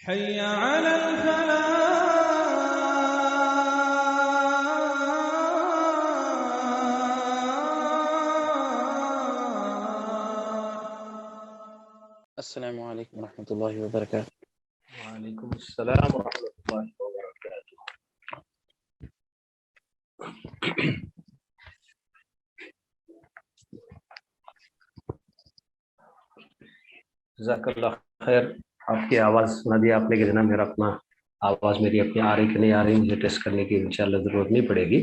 حي على الفلاح. السلام عليكم ورحمة الله وبركاته. وعليكم السلام ورحمة الله وبركاته. جزاک اللہ خیر. آپ کی آواز سنا دی آپ نے کہ جناب میرا اپنا آواز میری اپنی آ رہی کہ نہیں آ رہی مجھے ٹیسٹ کرنے کی انشاءاللہ ضرورت نہیں پڑے گی.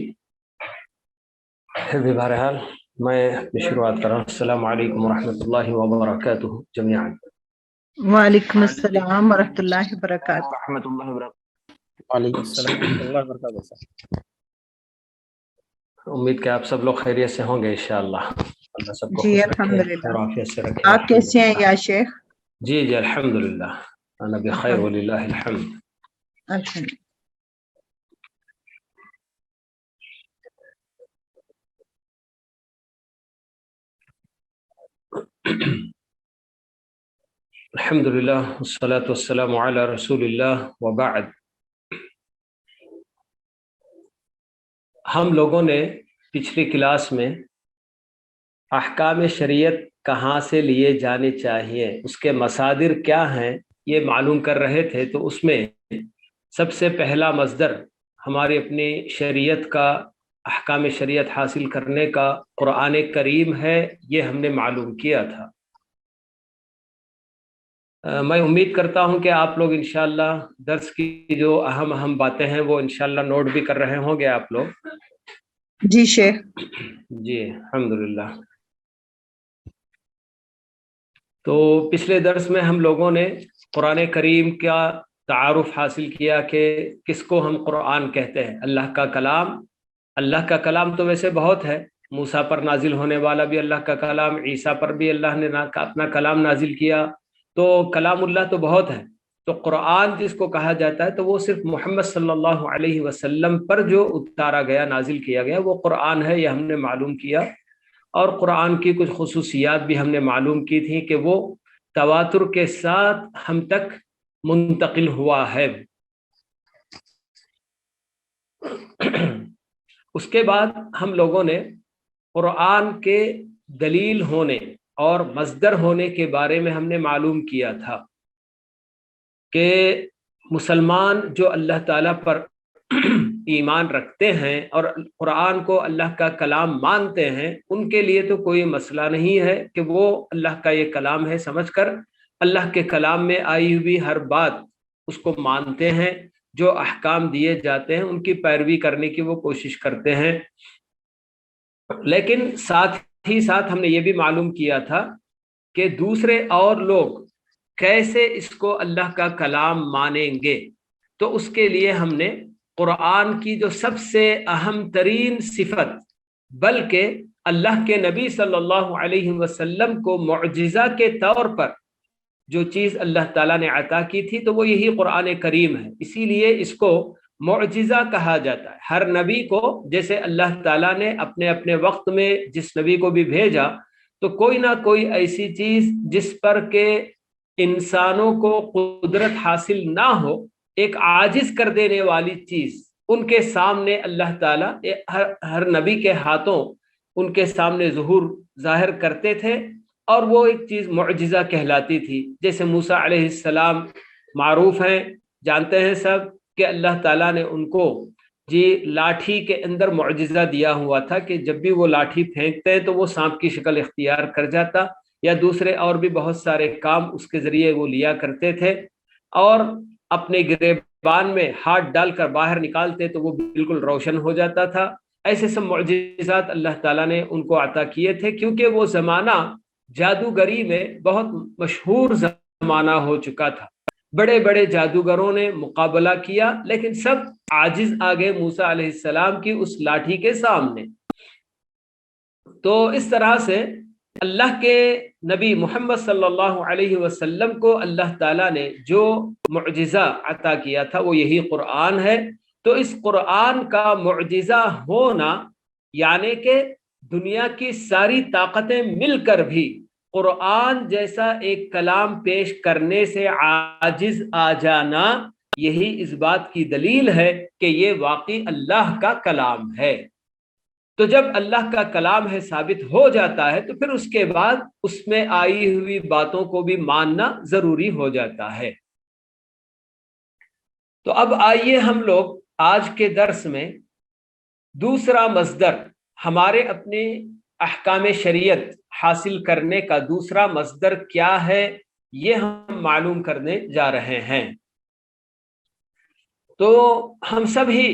بہرحال میں شروعات کر رہا ہوں. السلام علیکم ورحمۃ اللہ وبرکاتہ جميعا. وعلیکم السلام ورحمۃ اللہ وبرکاتہ. رحمۃ اللہ وبرکاتہ. وعلیکم السلام ورحمة الله وبركاته. امید کہ آپ سب لوگ خیریت سے ہوں گے انشاءاللہ. اللہ سب کو جی خوش رکھے الحمدللہ. اور عافیت سے رکھے. آپ کیسے ہیں یا شیخ؟ جی جی الحمدللہ انا بخیر وللہ الحمد. الحمد. الحمدللہ والصلاة والسلام علی رسول اللہ وبعد. ہم لوگوں نے پچھلی کلاس میں احکام شریعت کہاں سے لیے جانے چاہیے، اس کے مصادر کیا ہیں یہ معلوم کر رہے تھے. تو اس میں سب سے پہلا مصدر ہماری اپنی شریعت کا، احکام شریعت حاصل کرنے کا قرآن کریم ہے. یہ ہم نے معلوم کیا تھا. میں امید کرتا ہوں کہ آپ لوگ انشاءاللہ درس کی جو اہم باتیں ہیں وہ انشاءاللہ نوٹ بھی کر رہے ہوں گے آپ لوگ. جی شیخ. جی الحمدللہ. تو پچھلے درس میں ہم لوگوں نے قرآن کریم کا تعارف حاصل کیا کہ کس کو ہم قرآن کہتے ہیں. اللہ کا کلام. اللہ کا کلام تو ویسے بہت ہے. موسیٰ پر نازل ہونے والا بھی اللہ کا کلام، عیسیٰ پر بھی اللہ نے اپنا کلام نازل کیا. تو کلام اللہ تو بہت ہے. تو قرآن جس کو کہا جاتا ہے تو وہ صرف محمد صلی اللہ علیہ وسلم پر جو اتارا گیا، نازل کیا گیا وہ قرآن ہے. یہ ہم نے معلوم کیا. اور قرآن کی کچھ خصوصیات بھی ہم نے معلوم کی تھی کہ وہ تواتر کے ساتھ ہم تک منتقل ہوا ہے. اس کے بعد ہم لوگوں نے قرآن کے دلیل ہونے اور مصدر ہونے کے بارے میں ہم نے معلوم کیا تھا کہ مسلمان جو اللہ تعالیٰ پر ایمان رکھتے ہیں اور قرآن کو اللہ کا کلام مانتے ہیں، ان کے لیے تو کوئی مسئلہ نہیں ہے کہ وہ اللہ کا یہ کلام ہے سمجھ کر اللہ کے کلام میں آئی ہوئی ہر بات اس کو مانتے ہیں. جو احکام دیے جاتے ہیں ان کی پیروی کرنے کی وہ کوشش کرتے ہیں. لیکن ساتھ ہی ساتھ ہم نے یہ بھی معلوم کیا تھا کہ دوسرے اور لوگ کیسے اس کو اللہ کا کلام مانیں گے. تو اس کے لیے ہم نے قرآن کی جو سب سے اہم ترین صفت، بلکہ اللہ کے نبی صلی اللہ علیہ وسلم کو معجزہ کے طور پر جو چیز اللہ تعالیٰ نے عطا کی تھی تو وہ یہی قرآن کریم ہے. اسی لیے اس کو معجزہ کہا جاتا ہے. ہر نبی کو جیسے اللہ تعالیٰ نے اپنے اپنے وقت میں جس نبی کو بھی بھیجا تو کوئی نہ کوئی ایسی چیز جس پر کہ انسانوں کو قدرت حاصل نہ ہو، ایک عاجز کر دینے والی چیز ان کے سامنے اللہ تعالیٰ ہر نبی کے ہاتھوں ان کے سامنے ظاہر کرتے تھے اور وہ ایک چیز معجزہ کہلاتی تھی. جیسے موسیٰ علیہ السلام معروف ہیں، جانتے ہیں سب کہ اللہ تعالیٰ نے ان کو لاٹھی کے اندر معجزہ دیا ہوا تھا کہ جب بھی وہ لاٹھی پھینکتے ہیں تو وہ سانپ کی شکل اختیار کر جاتا، یا دوسرے اور بھی بہت سارے کام اس کے ذریعے وہ لیا کرتے تھے. اور اپنے گریبان میں ہاتھ ڈال کر باہر نکالتے تو وہ بالکل روشن ہو جاتا تھا. ایسے سب معجزات اللہ تعالیٰ نے ان کو عطا کیے تھے کیونکہ وہ زمانہ جادوگری میں بہت مشہور زمانہ ہو چکا تھا. بڑے بڑے جادوگروں نے مقابلہ کیا لیکن سب عاجز آگے موسیٰ علیہ السلام کی اس لاٹھی کے سامنے. تو اس طرح سے اللہ کے نبی محمد صلی اللہ علیہ وسلم کو اللہ تعالیٰ نے جو معجزہ عطا کیا تھا وہ یہی قرآن ہے. تو اس قرآن کا معجزہ ہونا یعنی کہ دنیا کی ساری طاقتیں مل کر بھی قرآن جیسا ایک کلام پیش کرنے سے عاجز آ جانا یہی اس بات کی دلیل ہے کہ یہ واقعی اللہ کا کلام ہے۔ تو جب اللہ کا کلام ہے ثابت ہو جاتا ہے تو پھر اس کے بعد اس میں آئی ہوئی باتوں کو بھی ماننا ضروری ہو جاتا ہے۔ تو اب آئیے ہم لوگ آج کے درس میں دوسرا مصدر، ہمارے اپنے احکام شریعت حاصل کرنے کا دوسرا مصدر کیا ہے یہ ہم معلوم کرنے جا رہے ہیں۔ تو ہم سب ہی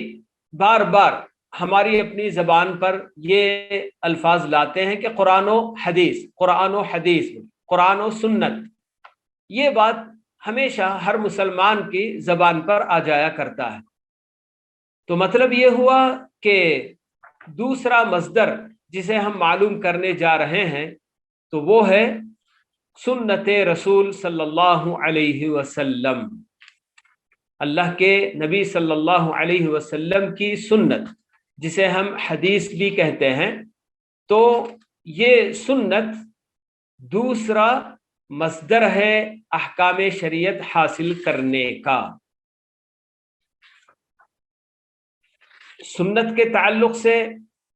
بار بار ہماری اپنی زبان پر یہ الفاظ لاتے ہیں کہ قرآن و حدیث، قرآن و حدیث، قرآن و سنت، یہ بات ہمیشہ ہر مسلمان کی زبان پر آ جایا کرتا ہے۔ تو مطلب یہ ہوا کہ دوسرا مصدر جسے ہم معلوم کرنے جا رہے ہیں تو وہ ہے سنت رسول صلی اللہ علیہ وسلم، اللہ کے نبی صلی اللہ علیہ وسلم کی سنت جسے ہم حدیث بھی کہتے ہیں۔ تو یہ سنت دوسرا مصدر ہے احکام شریعت حاصل کرنے کا۔ سنت کے تعلق سے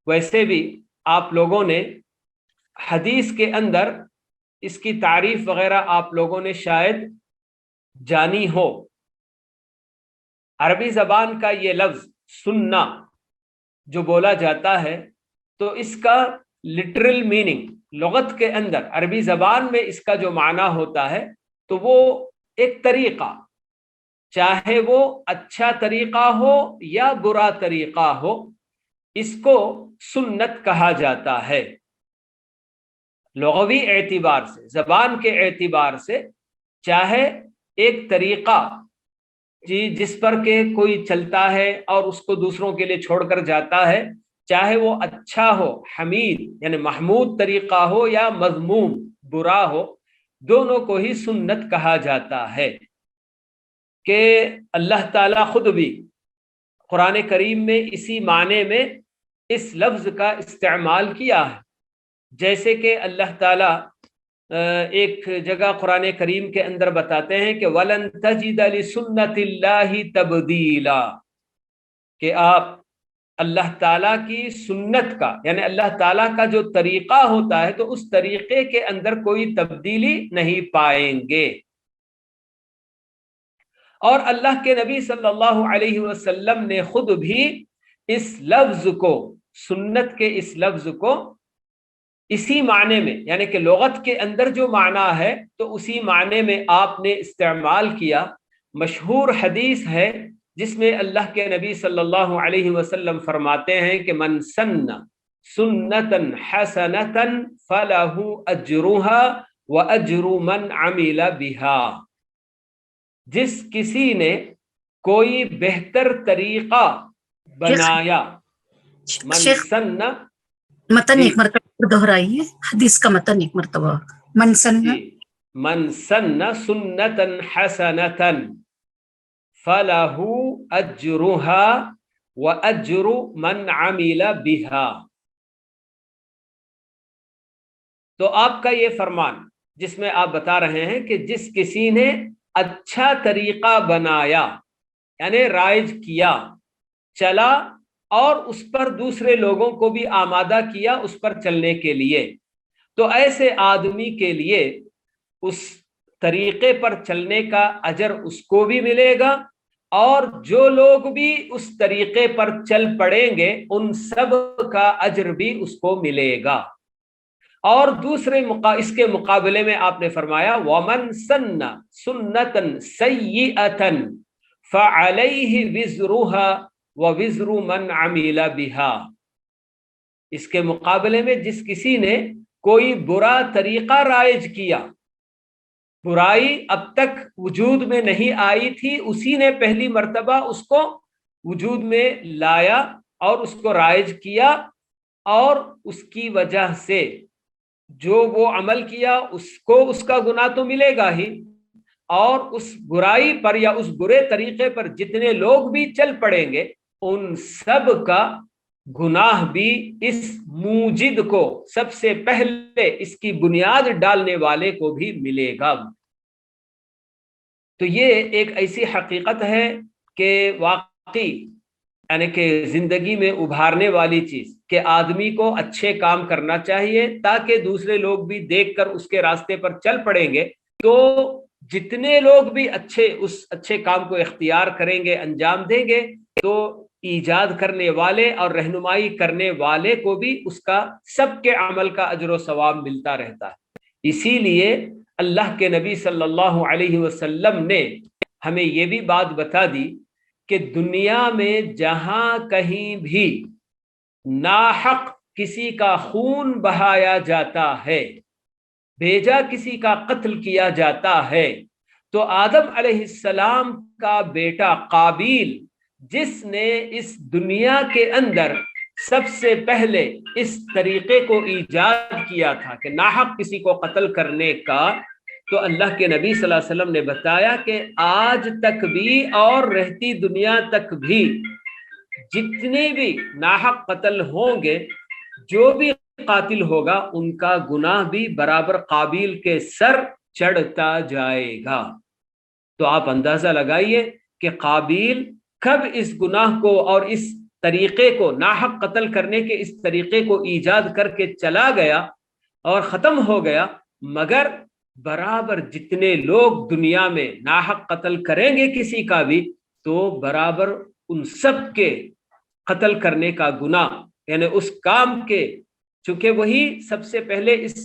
ویسے بھی آپ لوگوں نے حدیث کے اندر اس کی تعریف وغیرہ آپ لوگوں نے شاید جانی ہو۔ عربی زبان کا یہ لفظ سننا جو بولا جاتا ہے تو اس کا لٹرل میننگ لغت کے اندر عربی زبان میں اس کا جو معنی ہوتا ہے تو وہ ایک طریقہ، چاہے وہ اچھا طریقہ ہو یا برا طریقہ ہو، اس کو سنت کہا جاتا ہے۔ لغوی اعتبار سے، زبان کے اعتبار سے، چاہے ایک طریقہ جس پر کہ کوئی چلتا ہے اور اس کو دوسروں کے لیے چھوڑ کر جاتا ہے، چاہے وہ اچھا ہو، حمید یعنی محمود طریقہ ہو یا مذموم برا ہو، دونوں کو ہی سنت کہا جاتا ہے۔ کہ اللہ تعالیٰ خود بھی قرآن کریم میں اسی معنی میں اس لفظ کا استعمال کیا ہے، جیسے کہ اللہ تعالیٰ ایک جگہ قرآن کریم کے اندر بتاتے ہیں کہ وَلَن تَجِدَ لِسُنَّتِ اللَّهِ تَبْدِيلًا، کہ آپ اللہ تعالیٰ کی سنت کا یعنی اللہ تعالیٰ کا جو طریقہ ہوتا ہے تو اس طریقے کے اندر کوئی تبدیلی نہیں پائیں گے۔ اور اللہ کے نبی صلی اللہ علیہ وسلم نے خود بھی اس لفظ کو، سنت کے اس لفظ کو اسی معنی میں یعنی کہ لغت کے اندر جو معنی ہے تو اسی معنی میں آپ نے استعمال کیا۔ مشہور حدیث ہے جس میں اللہ کے نبی صلی اللہ علیہ وسلم فرماتے ہیں کہ من سن سنتا حسنتا فلہ اجرها واجر من عمل بها، جس کسی نے کوئی بہتر طریقہ بنایا، من سن، متن ایک مرتبہ دہرائیے، حدیث کا متن ایک مرتبہ، من سن من سن سنتا حسنتا فلہ اجرها واجر من عمل بها۔ تو آپ کا یہ فرمان جس میں آپ بتا رہے ہیں کہ جس کسی نے اچھا طریقہ بنایا یعنی رائج کیا، چلا اور اس پر دوسرے لوگوں کو بھی آمادہ کیا اس پر چلنے کے لیے، تو ایسے آدمی کے لیے اس طریقے پر چلنے کا اجر اس کو بھی ملے گا، اور جو لوگ بھی اس طریقے پر چل پڑیں گے ان سب کا اجر بھی اس کو ملے گا۔ اور دوسرے اس کے مقابلے میں آپ نے فرمایا وَمَن سَنَّ سُنَّةً سَيِّئَةً فَعَلَيْهِ وِزْرُهَا وَوِزْرُ مَنْ عَمِلَ بِهَا، اس کے مقابلے میں جس کسی نے کوئی برا طریقہ رائج کیا، برائی اب تک وجود میں نہیں آئی تھی، اسی نے پہلی مرتبہ اس کو وجود میں لایا اور اس کو رائج کیا، اور اس کی وجہ سے جو وہ عمل کیا اس کو اس کا گناہ تو ملے گا ہی، اور اس برائی پر یا اس برے طریقے پر جتنے لوگ بھی چل پڑیں گے ان سب کا گناہ بھی اس موجد کو، سب سے پہلے اس کی بنیاد ڈالنے والے کو بھی ملے گا۔ تو یہ ایک ایسی حقیقت ہے کہ واقعی یعنی کہ زندگی میں ابھارنے والی چیز کہ آدمی کو اچھے کام کرنا چاہیے تاکہ دوسرے لوگ بھی دیکھ کر اس کے راستے پر چل پڑیں گے۔ تو جتنے لوگ بھی اس اچھے کام کو اختیار کریں گے، انجام دیں گے، تو ایجاد کرنے والے اور رہنمائی کرنے والے کو بھی اس کا سب کے عمل کا اجر و ثواب ملتا رہتا ہے۔ اسی لیے اللہ کے نبی صلی اللہ علیہ وسلم نے ہمیں یہ بھی بات بتا دی کہ دنیا میں جہاں کہیں بھی ناحق کسی کا خون بہایا جاتا ہے، بھیجا کسی کا قتل کیا جاتا ہے، تو آدم علیہ السلام کا بیٹا قابیل، جس نے اس دنیا کے اندر سب سے پہلے اس طریقے کو ایجاد کیا تھا کہ ناحق کسی کو قتل کرنے کا، تو اللہ کے نبی صلی اللہ علیہ وسلم نے بتایا کہ آج تک بھی اور رہتی دنیا تک بھی جتنے بھی ناحق قتل ہوں گے، جو بھی قاتل ہوگا ان کا گناہ بھی برابر قابیل کے سر چڑھتا جائے گا۔ تو آپ اندازہ لگائیے کہ قابیل کب اس گناہ کو اور اس طریقے کو، ناحق قتل کرنے کے اس طریقے کو ایجاد کر کے چلا گیا اور ختم ہو گیا، مگر برابر جتنے لوگ دنیا میں ناحق قتل کریں گے کسی کا بھی، تو برابر ان سب کے قتل کرنے کا گناہ، یعنی اس کام کے، چونکہ وہی سب سے پہلے اس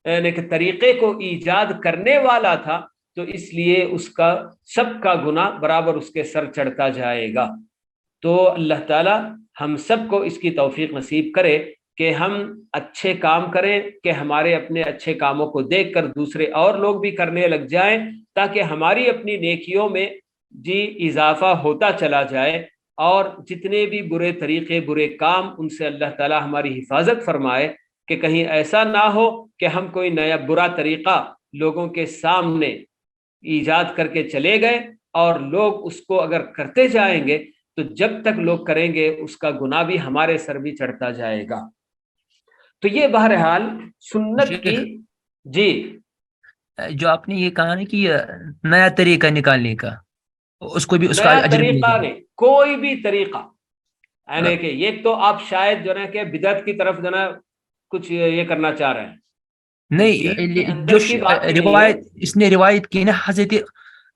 یعنی کہ طریقے کو ایجاد کرنے والا تھا، تو اس لیے اس کا سب کا گناہ برابر اس کے سر چڑھتا جائے گا۔ تو اللہ تعالی ہم سب کو اس کی توفیق نصیب کرے کہ ہم اچھے کام کریں، کہ ہمارے اپنے اچھے کاموں کو دیکھ کر دوسرے اور لوگ بھی کرنے لگ جائیں، تاکہ ہماری اپنی نیکیوں میں اضافہ ہوتا چلا جائے، اور جتنے بھی برے طریقے، برے کام، ان سے اللہ تعالی ہماری حفاظت فرمائے کہ کہیں ایسا نہ ہو کہ ہم کوئی نیا برا طریقہ لوگوں کے سامنے ایجاد کر کے چلے گئے اور لوگ اس کو اگر کرتے جائیں گے تو جب تک لوگ کریں گے اس کا گناہ بھی ہمارے سر بھی چڑھتا جائے گا۔ تو یہ بہرحال سنت کی جی جو آپ نے یہ کہا نا کہ نیا طریقہ نکالنے کا، اس کو بھی اس کا نیا اجر طریقہ نہیں، کوئی بھی طریقہ، یعنی کہ یہ تو آپ شاید جو ہے کہ بدعت کی طرف جو ہے کچھ یہ کرنا چاہ رہے ہیں، نہیں، جو روایت اس نے روایت کی نا حضرت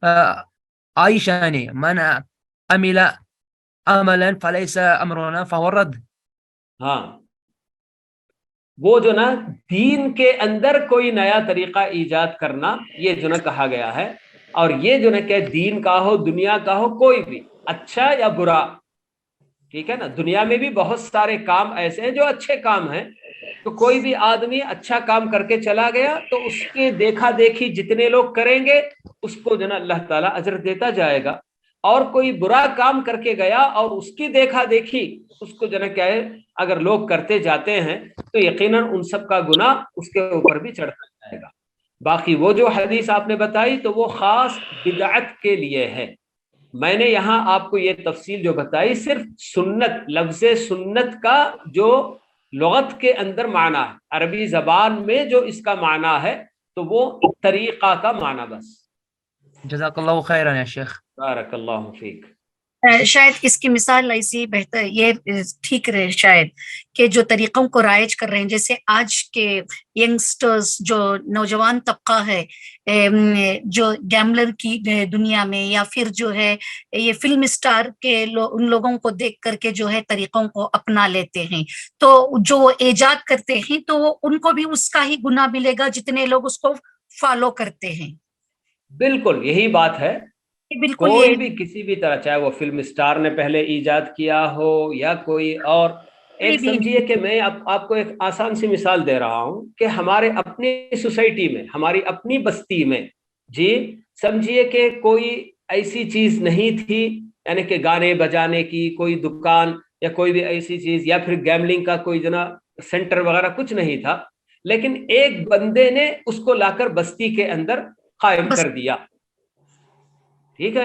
عائشہ نے، من عمل عملا فلیس امرنا فهو رد، ہاں وہ جو نا دین کے اندر کوئی نیا طریقہ ایجاد کرنا، یہ جو نا کہا گیا ہے، اور یہ جو نا کہ دین کا ہو، دنیا کا ہو، کوئی بھی اچھا یا برا، ٹھیک ہے نا، دنیا میں بھی بہت سارے کام ایسے ہیں جو اچھے کام ہیں، تو کوئی بھی آدمی اچھا کام کر کے چلا گیا تو اس کے دیکھا دیکھی جتنے لوگ کریں گے اس کو جو نا اللہ تعالیٰ اجر دیتا جائے گا، اور کوئی برا کام کر کے گیا اور اس کی دیکھا دیکھی اس کو جو نا کیا ہے اگر لوگ کرتے جاتے ہیں تو یقیناً ان سب کا گناہ اس کے اوپر بھی چڑھتا جائے گا۔ باقی وہ جو حدیث آپ نے بتائی تو وہ خاص بدعت کے لیے ہے، میں نے یہاں آپ کو یہ تفصیل جو بتائی صرف سنت، لفظ سنت کا جو لغت کے اندر معنی ہے، عربی زبان میں جو اس کا معنی ہے تو وہ طریقہ کا معنی بس۔ جزاک اللہ خیرا یا شیخ، بارک اللہ فیک۔ شاید اس کی مثال ایسی بہتر یہ ٹھیک رہے شاید کہ جو طریقوں کو رائج کر رہے ہیں، جیسے آج کے ینگسٹرز جو نوجوان طبقہ ہے جو گیملر کی دنیا میں، یا پھر جو ہے یہ فلم اسٹار کے ان لوگوں کو دیکھ کر کے جو ہے طریقوں کو اپنا لیتے ہیں، تو جو ایجاد کرتے ہیں تو ان کو بھی اس کا ہی گناہ ملے گا جتنے لوگ اس کو فالو کرتے ہیں۔ بالکل یہی بات ہے، بالکل کوئی بھی کسی بھی طرح، چاہے وہ فلم اسٹار نے پہلے ایجاد کیا ہو یا کوئی اور، ایک سمجھیے کہ میں آپ کو ایک آسان سی مثال دے رہا ہوں کہ ہمارے اپنی سوسائٹی میں، ہماری اپنی بستی میں جی سمجھیے کہ کوئی ایسی چیز نہیں تھی، یعنی کہ گانے بجانے کی کوئی دکان یا کوئی بھی ایسی چیز، یا پھر گیملنگ کا کوئی جو نا سینٹر وغیرہ کچھ نہیں تھا، لیکن ایک بندے نے اس کو لا کر بستی کے اندر قائم کر دیا، ٹھیک ہے،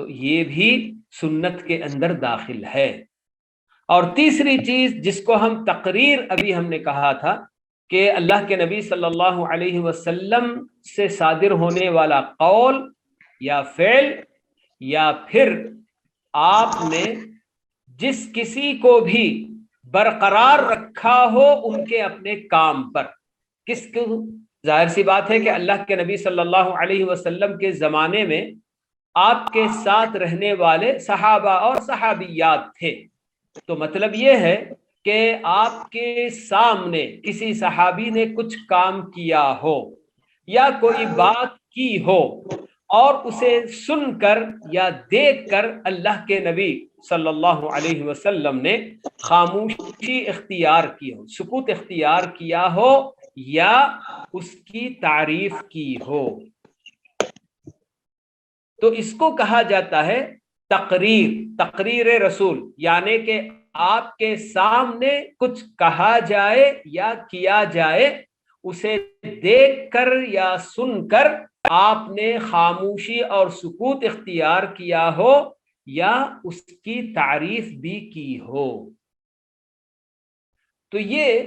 تو یہ بھی سنت کے اندر داخل ہے۔ اور تیسری چیز جس کو ہم تقریر ابھی ہم نے کہا تھا کہ اللہ کے نبی صلی اللہ علیہ وسلم سے صادر ہونے والا قول یا فعل یا پھر آپ نے جس کسی کو بھی برقرار رکھا ہو ان کے اپنے کام پر، کس کو، ظاہر سی بات ہے کہ اللہ کے نبی صلی اللہ علیہ وسلم کے زمانے میں آپ کے ساتھ رہنے والے صحابہ اور صحابیات تھے، تو مطلب یہ ہے کہ آپ کے سامنے کسی صحابی نے کچھ کام کیا ہو یا کوئی بات کی ہو اور اسے سن کر یا دیکھ کر اللہ کے نبی صلی اللہ علیہ وسلم نے خاموشی اختیار کی ہو، سکوت اختیار کیا ہو یا اس کی تعریف کی ہو، تو اس کو کہا جاتا ہے تقریر رسول، یعنی کہ آپ کے سامنے کچھ کہا جائے یا کیا جائے، اسے دیکھ کر یا سن کر آپ نے خاموشی اور سکوت اختیار کیا ہو یا اس کی تعریف بھی کی ہو۔ تو یہ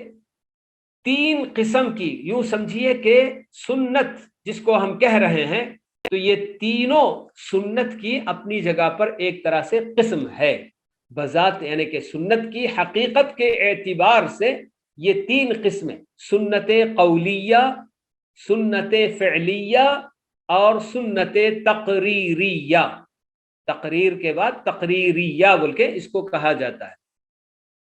تین قسم کی، یوں سمجھیے کہ سنت جس کو ہم کہہ رہے ہیں، تو یہ تینوں سنت کی اپنی جگہ پر ایک طرح سے قسم ہے بذات، یعنی کہ سنت کی حقیقت کے اعتبار سے یہ تین قسمیں، سنت قولیہ، سنت فعلیہ اور سنت تقریریہ، تقریر کے بعد تقریریہ بول کے اس کو کہا جاتا ہے۔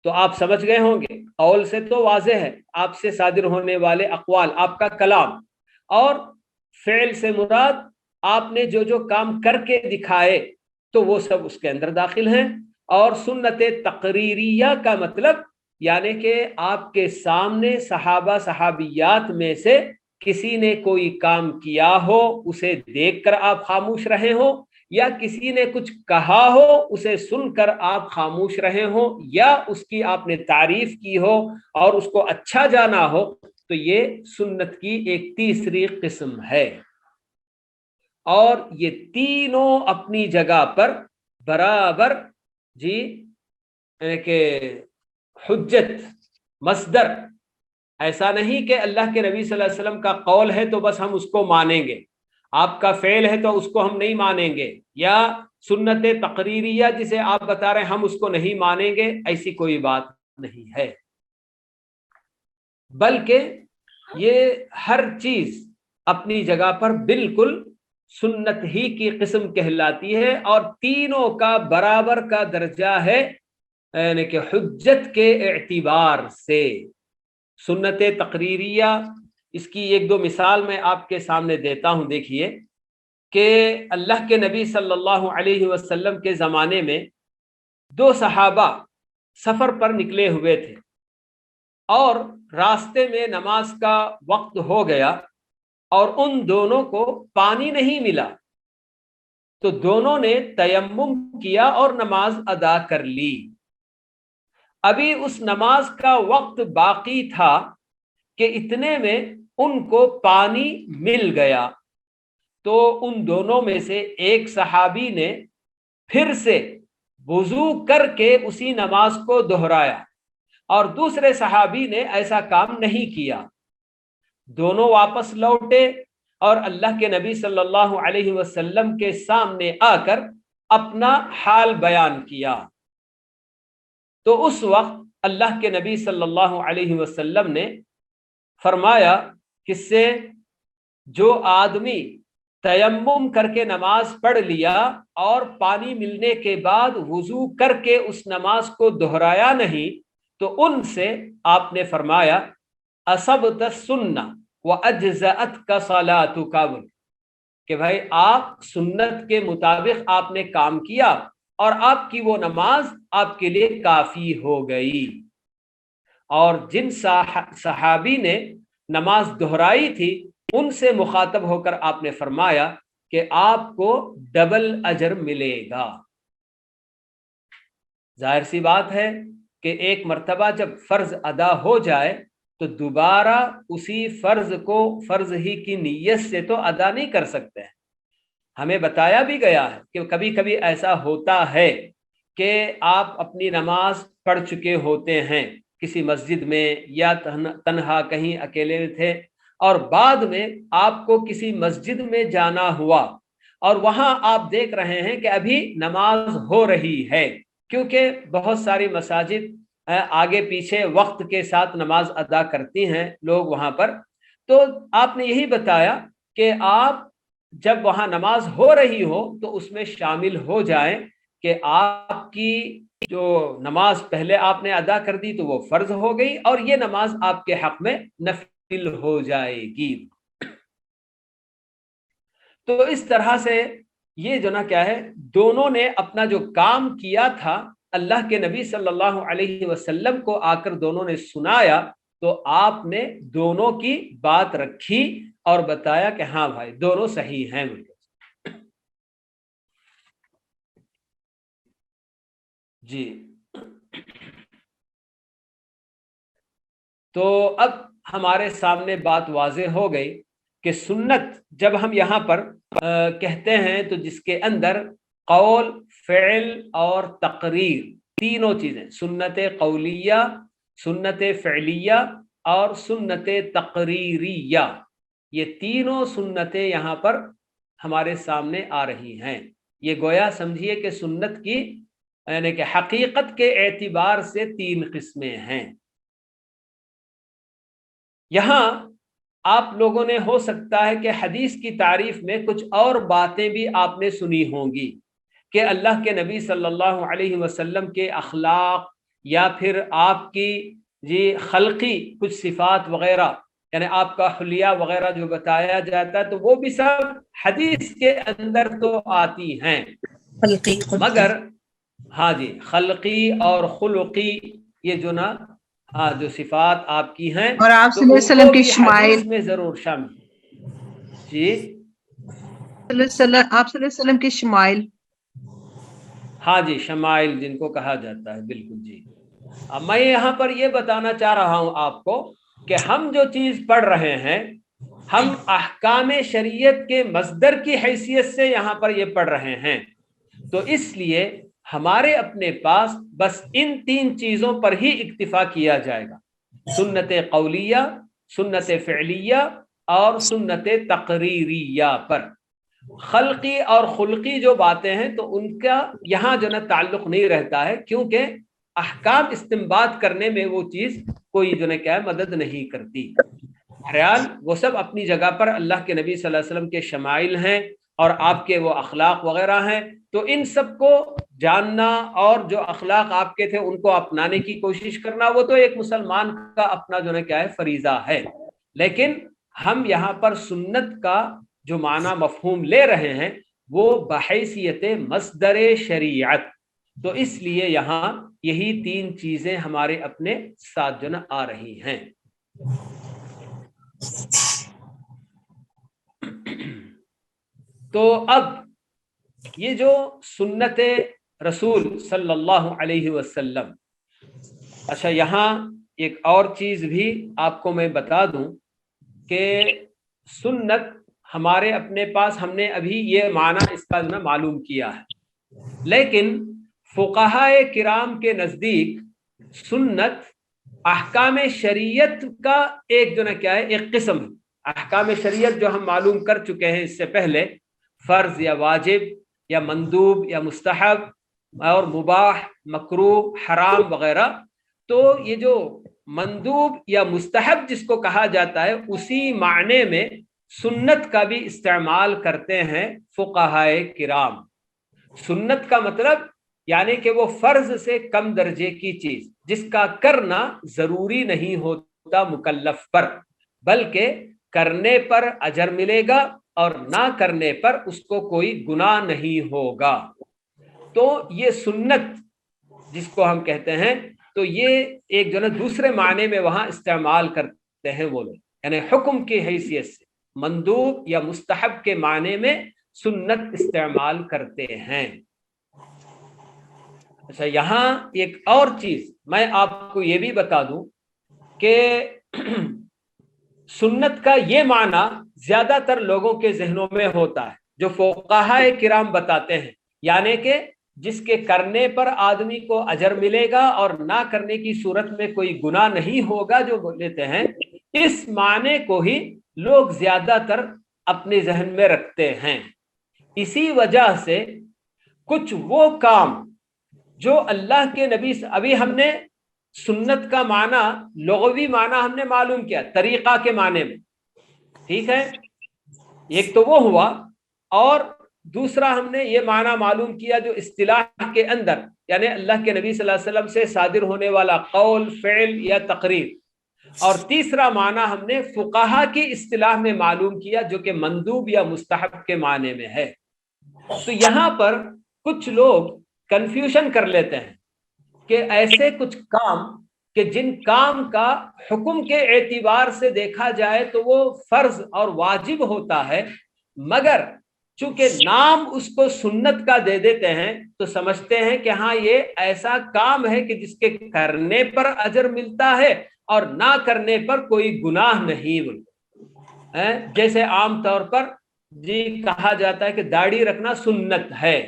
تو آپ سمجھ گئے ہوں گے، قول سے تو واضح ہے آپ سے صادر ہونے والے اقوال، آپ کا کلام، اور فعل سے مراد آپ نے جو جو کام کر کے دکھائے تو وہ سب اس کے اندر داخل ہیں، اور سنت تقریریہ کا مطلب یعنی کہ آپ کے سامنے صحابہ صحابیات میں سے کسی نے کوئی کام کیا ہو، اسے دیکھ کر آپ خاموش رہے ہو، یا کسی نے کچھ کہا ہو اسے سن کر آپ خاموش رہے ہوں، یا اس کی آپ نے تعریف کی ہو اور اس کو اچھا جانا ہو، تو یہ سنت کی ایک تیسری قسم ہے۔ اور یہ تینوں اپنی جگہ پر برابر کہ حجت، مصدر، ایسا نہیں کہ اللہ کے نبی صلی اللہ علیہ وسلم کا قول ہے تو بس ہم اس کو مانیں گے، آپ کا فعل ہے تو اس کو ہم نہیں مانیں گے، یا سنت تقریریہ جسے آپ بتا رہے ہیں ہم اس کو نہیں مانیں گے، ایسی کوئی بات نہیں ہے، بلکہ یہ ہر چیز اپنی جگہ پر بالکل سنت ہی کی قسم کہلاتی ہے، اور تینوں کا برابر کا درجہ ہے، یعنی کہ حجت کے اعتبار سے۔ سنت تقریریہ، اس کی ایک دو مثال میں آپ کے سامنے دیتا ہوں، دیکھیے کہ اللہ کے نبی صلی اللہ علیہ وسلم کے زمانے میں دو صحابہ سفر پر نکلے ہوئے تھے اور راستے میں نماز کا وقت ہو گیا اور ان دونوں کو پانی نہیں ملا، تو دونوں نے تیمم کیا اور نماز ادا کر لی۔ ابھی اس نماز کا وقت باقی تھا کہ اتنے میں ان کو پانی مل گیا، تو ان دونوں میں سے ایک صحابی نے پھر سے وضو کر کے اسی نماز کو دہرایا، اور دوسرے صحابی نے ایسا کام نہیں کیا۔ دونوں واپس لوٹے اور اللہ کے نبی صلی اللہ علیہ وسلم کے سامنے آ کر اپنا حال بیان کیا، تو اس وقت اللہ کے نبی صلی اللہ علیہ وسلم نے فرمایا کہ سے جو آدمی تیمم کر کے نماز پڑھ لیا اور پانی ملنے کے بعد وضو کر کے اس نماز کو دہرایا نہیں، تو ان سے آپ نے فرمایا اصبت السنہ واجزأتک صلاتک، کہ بھائی آپ سنت کے مطابق آپ نے کام کیا اور آپ کی وہ نماز آپ کے لیے کافی ہو گئی۔ اور جن صحابی نے نماز دہرائی تھی ان سے مخاطب ہو کر آپ نے فرمایا کہ آپ کو ڈبل اجر ملے گا۔ ظاہر سی بات ہے کہ ایک مرتبہ جب فرض ادا ہو جائے تو دوبارہ اسی فرض کو فرض ہی کی نیت سے تو ادا نہیں کر سکتے ہیں، ہمیں بتایا بھی گیا ہے کہ کبھی کبھی ایسا ہوتا ہے کہ آپ اپنی نماز پڑھ چکے ہوتے ہیں کسی مسجد میں یا تنہا کہیں اکیلے تھے، اور بعد میں آپ کو کسی مسجد میں جانا ہوا اور وہاں آپ دیکھ رہے ہیں کہ ابھی نماز ہو رہی ہے، کیونکہ بہت ساری مساجد آگے پیچھے وقت کے ساتھ نماز ادا کرتی ہیں لوگ وہاں پر، تو آپ نے یہی بتایا کہ آپ جب وہاں نماز ہو رہی ہو تو اس میں شامل ہو جائیں کہ آپ کی جو نماز پہلے آپ نے ادا کر دی تو وہ فرض ہو گئی اور یہ نماز آپ کے حق میں نفل ہو جائے گی۔ تو اس طرح سے یہ جو نا کیا ہے، دونوں نے اپنا جو کام کیا تھا اللہ کے نبی صلی اللہ علیہ وسلم کو آ کر دونوں نے سنایا، تو آپ نے دونوں کی بات رکھی اور بتایا کہ ہاں بھائی دونوں صحیح ہیں۔ جی تو اب ہمارے سامنے بات واضح ہو گئی کہ سنت جب ہم یہاں پر کہتے ہیں تو جس کے اندر قول، فعل اور تقریر تینوں چیزیں، سنت قولیہ، سنت فعلیہ اور سنت تقریریہ، یہ تینوں سنتیں یہاں پر ہمارے سامنے آ رہی ہیں۔ یہ گویا سمجھیے کہ سنت کی یعنی کہ حقیقت کے اعتبار سے تین قسمیں ہیں۔ یہاں آپ لوگوں نے ہو سکتا ہے کہ حدیث کی تعریف میں کچھ اور باتیں بھی آپ نے سنی ہوں گی کہ اللہ کے نبی صلی اللہ علیہ وسلم کے اخلاق یا پھر آپ کی خلقی کچھ صفات وغیرہ، یعنی آپ کا حلیہ وغیرہ جو بتایا جاتا ہے تو وہ بھی سب حدیث کے اندر تو آتی ہیں، مگر ہاں جی خلقی اور خلقی یہ جو نا جو صفات آپ کی ہیں اور آپ صلی تو اللہ علیہ ان وسلم کو کی بھی شمائل حدیث میں ضرور شامل۔ جی آپ صلی اللہ علیہ وسلم کی شمائل، ہاں جی شمائل جن کو کہا جاتا ہے، بالکل جی۔ اب میں یہاں پر یہ بتانا چاہ رہا ہوں آپ کو کہ ہم جو چیز پڑھ رہے ہیں ہم احکام شریعت کے مصدر کی حیثیت سے یہاں پر یہ پڑھ رہے ہیں، تو اس لیے ہمارے اپنے پاس بس ان تین چیزوں پر ہی اکتفا کیا جائے گا، سنت قولیہ، سنت فعلیہ اور سنت تقریریہ پر۔ خلقی اور خلقی جو باتیں ہیں تو ان کا یہاں جو نا تعلق نہیں رہتا ہے، کیونکہ احکام استنباط کرنے میں وہ چیز کوئی جو نا کیا ہے مدد نہیں کرتی۔ بہرحال وہ سب اپنی جگہ پر اللہ کے نبی صلی اللہ علیہ وسلم کے شمائل ہیں اور آپ کے وہ اخلاق وغیرہ ہیں، تو ان سب کو جاننا اور جو اخلاق آپ کے تھے ان کو اپنانے کی کوشش کرنا وہ تو ایک مسلمان کا اپنا جو نا کیا ہے فریضہ ہے، لیکن ہم یہاں پر سنت کا جو معنی مفہوم لے رہے ہیں وہ بحیثیت مصدر شریعت، تو اس لیے یہاں یہی تین چیزیں ہمارے اپنے ساتھ جو نا آ رہی ہیں۔ تو اب یہ جو سنت رسول صلی اللہ علیہ وسلم، اچھا یہاں ایک اور چیز بھی آپ کو میں بتا دوں کہ سنت ہمارے اپنے پاس ہم نے ابھی یہ معنی اس کا معلوم کیا ہے، لیکن فقہائے کرام کے نزدیک سنت احکام شریعت کا ایک جو نا کیا ہے ایک قسم ہے۔ احکام شریعت جو ہم معلوم کر چکے ہیں اس سے پہلے، فرض یا واجب یا مندوب یا مستحب اور مباح، مکروہ، حرام وغیرہ، تو یہ جو مندوب یا مستحب جس کو کہا جاتا ہے اسی معنی میں سنت کا بھی استعمال کرتے ہیں فقہائے کرام۔ سنت کا مطلب یعنی کہ وہ فرض سے کم درجے کی چیز جس کا کرنا ضروری نہیں ہوتا مکلف پر، بلکہ کرنے پر اجر ملے گا اور نہ کرنے پر اس کو کوئی گناہ نہیں ہوگا، تو یہ سنت جس کو ہم کہتے ہیں تو یہ ایک جو نا دوسرے معنی میں وہاں استعمال کرتے ہیں وہ لوگ، یعنی حکم کی حیثیت سے مندوب یا مستحب کے معنی میں سنت استعمال کرتے ہیں۔ اچھا یہاں ایک اور چیز میں آپ کو یہ بھی بتا دوں کہ سنت کا یہ معنی زیادہ تر لوگوں کے ذہنوں میں ہوتا ہے، جو فقہاء کرام بتاتے ہیں، یعنی کہ جس کے کرنے پر آدمی کو اجر ملے گا اور نہ کرنے کی صورت میں کوئی گناہ نہیں ہوگا، جو لیتے ہیں، اس معنی کو ہی لوگ زیادہ تر اپنے ذہن میں رکھتے ہیں۔ اسی وجہ سے کچھ وہ کام جو اللہ کے نبی، ابھی ہم نے سنت کا معنی، لغوی معنی ہم نے معلوم کیا طریقہ کے معنی میں، ٹھیک ہے، ایک تو وہ ہوا، اور دوسرا ہم نے یہ معنی معلوم کیا جو اصطلاح کے اندر، یعنی اللہ کے نبی صلی اللہ علیہ وسلم سے صادر ہونے والا قول، فعل یا تقریر، اور تیسرا معنی ہم نے فقہا کی اصطلاح میں معلوم کیا جو کہ مندوب یا مستحب کے معنی میں ہے۔ تو یہاں پر کچھ لوگ کنفیوژن کر لیتے ہیں کہ ایسے کچھ کام کہ جن کام کا حکم کے اعتبار سے دیکھا جائے تو وہ فرض اور واجب ہوتا ہے، مگر چونکہ نام اس کو سنت کا دے دیتے ہیں تو سمجھتے ہیں کہ ہاں یہ ایسا کام ہے کہ جس کے کرنے پر اجر ملتا ہے اور نہ کرنے پر کوئی گناہ نہیں ملتا۔ جیسے عام طور پر جی کہا جاتا ہے کہ داڑھی رکھنا سنت ہے،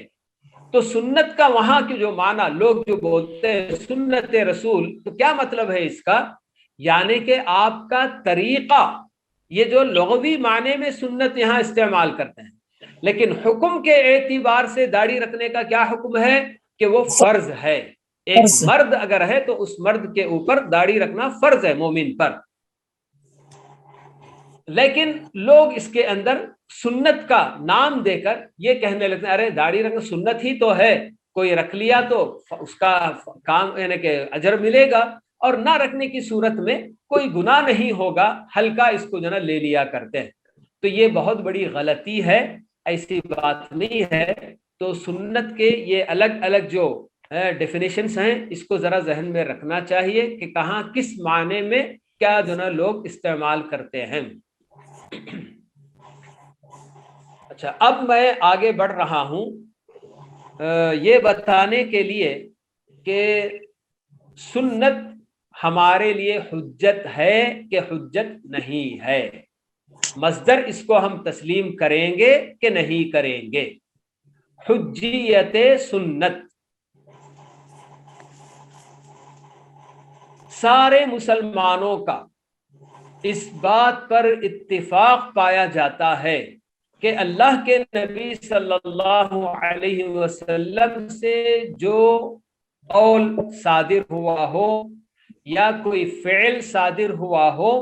تو سنت کا وہاں کی جو معنی لوگ جو بولتے ہیں سنت رسول، تو کیا مطلب ہے اس کا؟ یعنی کہ آپ کا طریقہ، یہ جو لغوی معنی میں سنت یہاں استعمال کرتے ہیں، لیکن حکم کے اعتبار سے داڑھی رکھنے کا کیا حکم ہے کہ وہ فرض ہے۔ ایک مرد اگر ہے تو اس مرد کے اوپر داڑھی رکھنا فرض ہے، مومن پر، لیکن لوگ اس کے اندر سنت کا نام دے کر یہ کہنے لگتے ہیں ارے داڑھی رکھنا سنت ہی تو ہے، کوئی رکھ لیا تو اس کا کام یعنی کہ اجر ملے گا، اور نہ رکھنے کی صورت میں کوئی گناہ نہیں ہوگا، ہلکا اس کو جو نا لے لیا کرتے ہیں۔ تو یہ بہت بڑی غلطی ہے، ایسی بات نہیں ہے۔ تو سنت کے یہ الگ الگ جو ڈیفینیشنز ہیں، اس کو ذرا ذہن میں رکھنا چاہیے کہ کہاں کس معنی میں کیا جو نا لوگ استعمال کرتے ہیں۔ اچھا، اب میں آگے بڑھ رہا ہوں یہ بتانے کے لیے کہ سنت ہمارے لیے حجت ہے کہ حجت نہیں ہے، مصدر اس کو ہم تسلیم کریں گے کہ نہیں کریں گے۔ حجیت سنت، سارے مسلمانوں کا اس بات پر اتفاق پایا جاتا ہے کہ اللہ کے نبی صلی اللہ علیہ وسلم سے جو قول صادر ہوا ہو یا کوئی فعل صادر ہوا ہو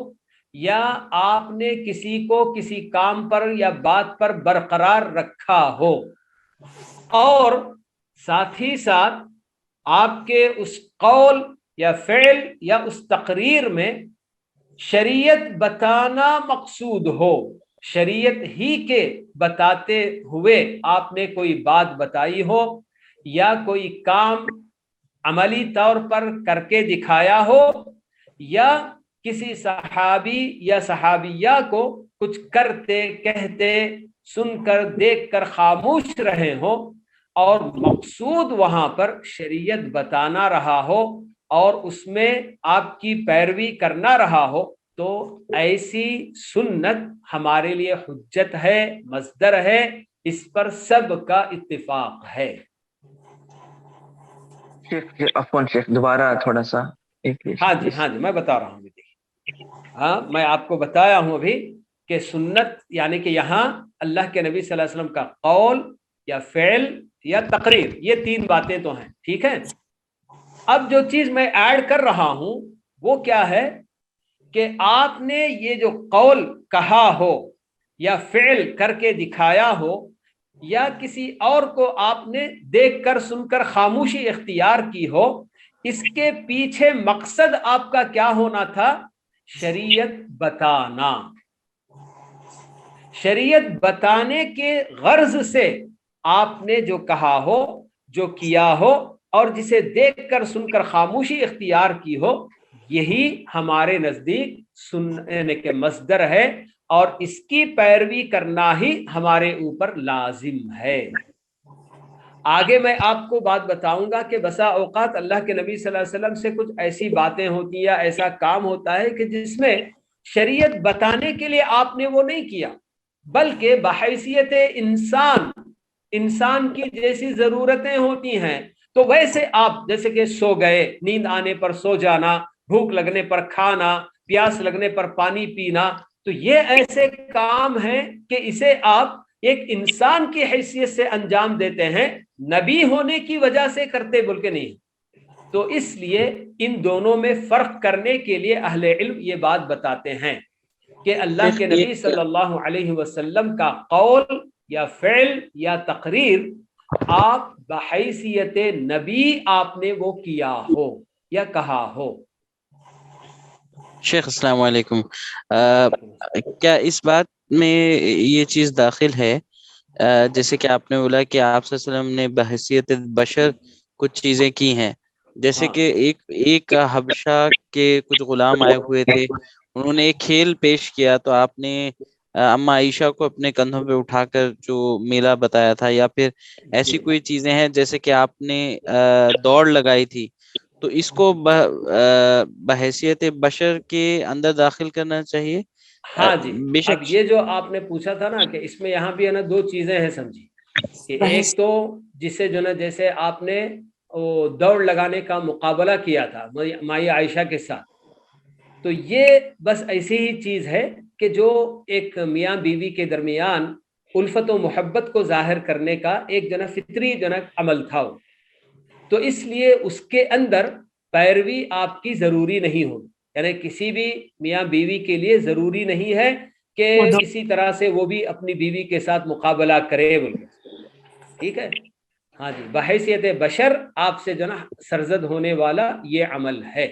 یا آپ نے کسی کو کسی کام پر یا بات پر برقرار رکھا ہو، اور ساتھ ہی ساتھ آپ کے اس قول یا فعل یا اس تقریر میں شریعت بتانا مقصود ہو، شریعت ہی کے بتاتے ہوئے آپ نے کوئی بات بتائی ہو یا کوئی کام عملی طور پر کر کے دکھایا ہو، یا کسی صحابی یا صحابیہ کو کچھ کرتے کہتے سن کر دیکھ کر خاموش رہے ہو، اور مقصود وہاں پر شریعت بتانا رہا ہو اور اس میں آپ کی پیروی کرنا رہا ہو، تو ایسی سنت ہمارے لیے حجت ہے، مصدر ہے، اس پر سب کا اتفاق ہے۔ عفواً شیخ دوبارہ تھوڑا سا ہاں جی میں بتا رہا ہوں، ہاں میں آپ کو بتایا ہوں ابھی کہ سنت یعنی کہ یہاں اللہ کے نبی صلی اللہ علیہ وسلم کا قول یا فعل یا تقریر، یہ تین باتیں تو ہیں، ٹھیک ہے۔ اب جو چیز میں ایڈ کر رہا ہوں وہ کیا ہے کہ آپ نے یہ جو قول کہا ہو یا فعل کر کے دکھایا ہو یا کسی اور کو آپ نے دیکھ کر سن کر خاموشی اختیار کی ہو، اس کے پیچھے مقصد آپ کا کیا ہونا تھا؟ شریعت بتانا۔ شریعت بتانے کے غرض سے آپ نے جو کہا ہو، جو کیا ہو، اور جسے دیکھ کر سن کر خاموشی اختیار کی ہو، یہی ہمارے نزدیک سننے کے مصدر ہے، اور اس کی پیروی کرنا ہی ہمارے اوپر لازم ہے۔ آگے میں آپ کو بات بتاؤں گا کہ بسا اوقات اللہ کے نبی صلی اللہ علیہ وسلم سے کچھ ایسی باتیں ہوتی یا ایسا کام ہوتا ہے کہ جس میں شریعت بتانے کے لیے آپ نے وہ نہیں کیا، بلکہ بحیثیت انسان کی جیسی ضرورتیں ہوتی ہیں تو ویسے آپ جیسے کہ سو گئے، نیند آنے پر سو جانا، بھوک لگنے پر کھانا، پیاس لگنے پر پانی پینا، تو یہ ایسے کام ہیں کہ اسے آپ ایک انسان کی حیثیت سے انجام دیتے ہیں، نبی ہونے کی وجہ سے کرتے بول کے نہیں۔ تو اس لیے ان دونوں میں فرق کرنے کے لیے اہل علم یہ بات بتاتے ہیں کہ اللہ کے نبی صلی اللہ علیہ وسلم کا قول یا فعل یا تقریر آپ بحیثیت نبی آپ نے وہ کیا ہو یا کہا ہو۔ شیخ السلام علیکم، کیا اس بات میں یہ چیز داخل ہے جیسے کہ آپ نے بولا کہ آپ صلی اللہ علیہ وسلم نے بحیثیت بشر کچھ چیزیں کی ہیں، جیسے کہ ایک حبشہ کے کچھ غلام آئے ہوئے تھے، انہوں نے ایک کھیل پیش کیا تو آپ نے اما عائشہ کو اپنے کندھوں پہ اٹھا کر جو میلہ بتایا تھا، یا پھر ایسی کوئی چیزیں ہیں جیسے کہ آپ نے دوڑ لگائی تھی، تو اس کو بحیثیت بشر کے اندر داخل کرنا چاہیے؟ ہاں جی، بے شک اب یہ جو آپ نے پوچھا تھا نا کہ اس میں یہاں بھی ہے نا دو چیزیں ہیں سمجھی، کہ ایک تو جسے جو نا جیسے آپ نے دوڑ لگانے کا مقابلہ کیا تھا مائی عائشہ کے ساتھ، تو یہ بس ایسی ہی چیز ہے کہ جو ایک میاں بیوی کے درمیان الفت و محبت کو ظاہر کرنے کا ایک جو نا فطری جو نا عمل تھا، تو اس لیے اس کے اندر پیروی آپ کی ضروری نہیں ہوگی، یعنی کسی بھی میاں بیوی کے لیے ضروری نہیں ہے کہ اسی طرح سے وہ بھی اپنی بیوی کے ساتھ مقابلہ کرے بول کے، ٹھیک ہے؟ ہاں جی، بحیثیت بشر آپ سے جو نا سرزد ہونے والا یہ عمل ہے۔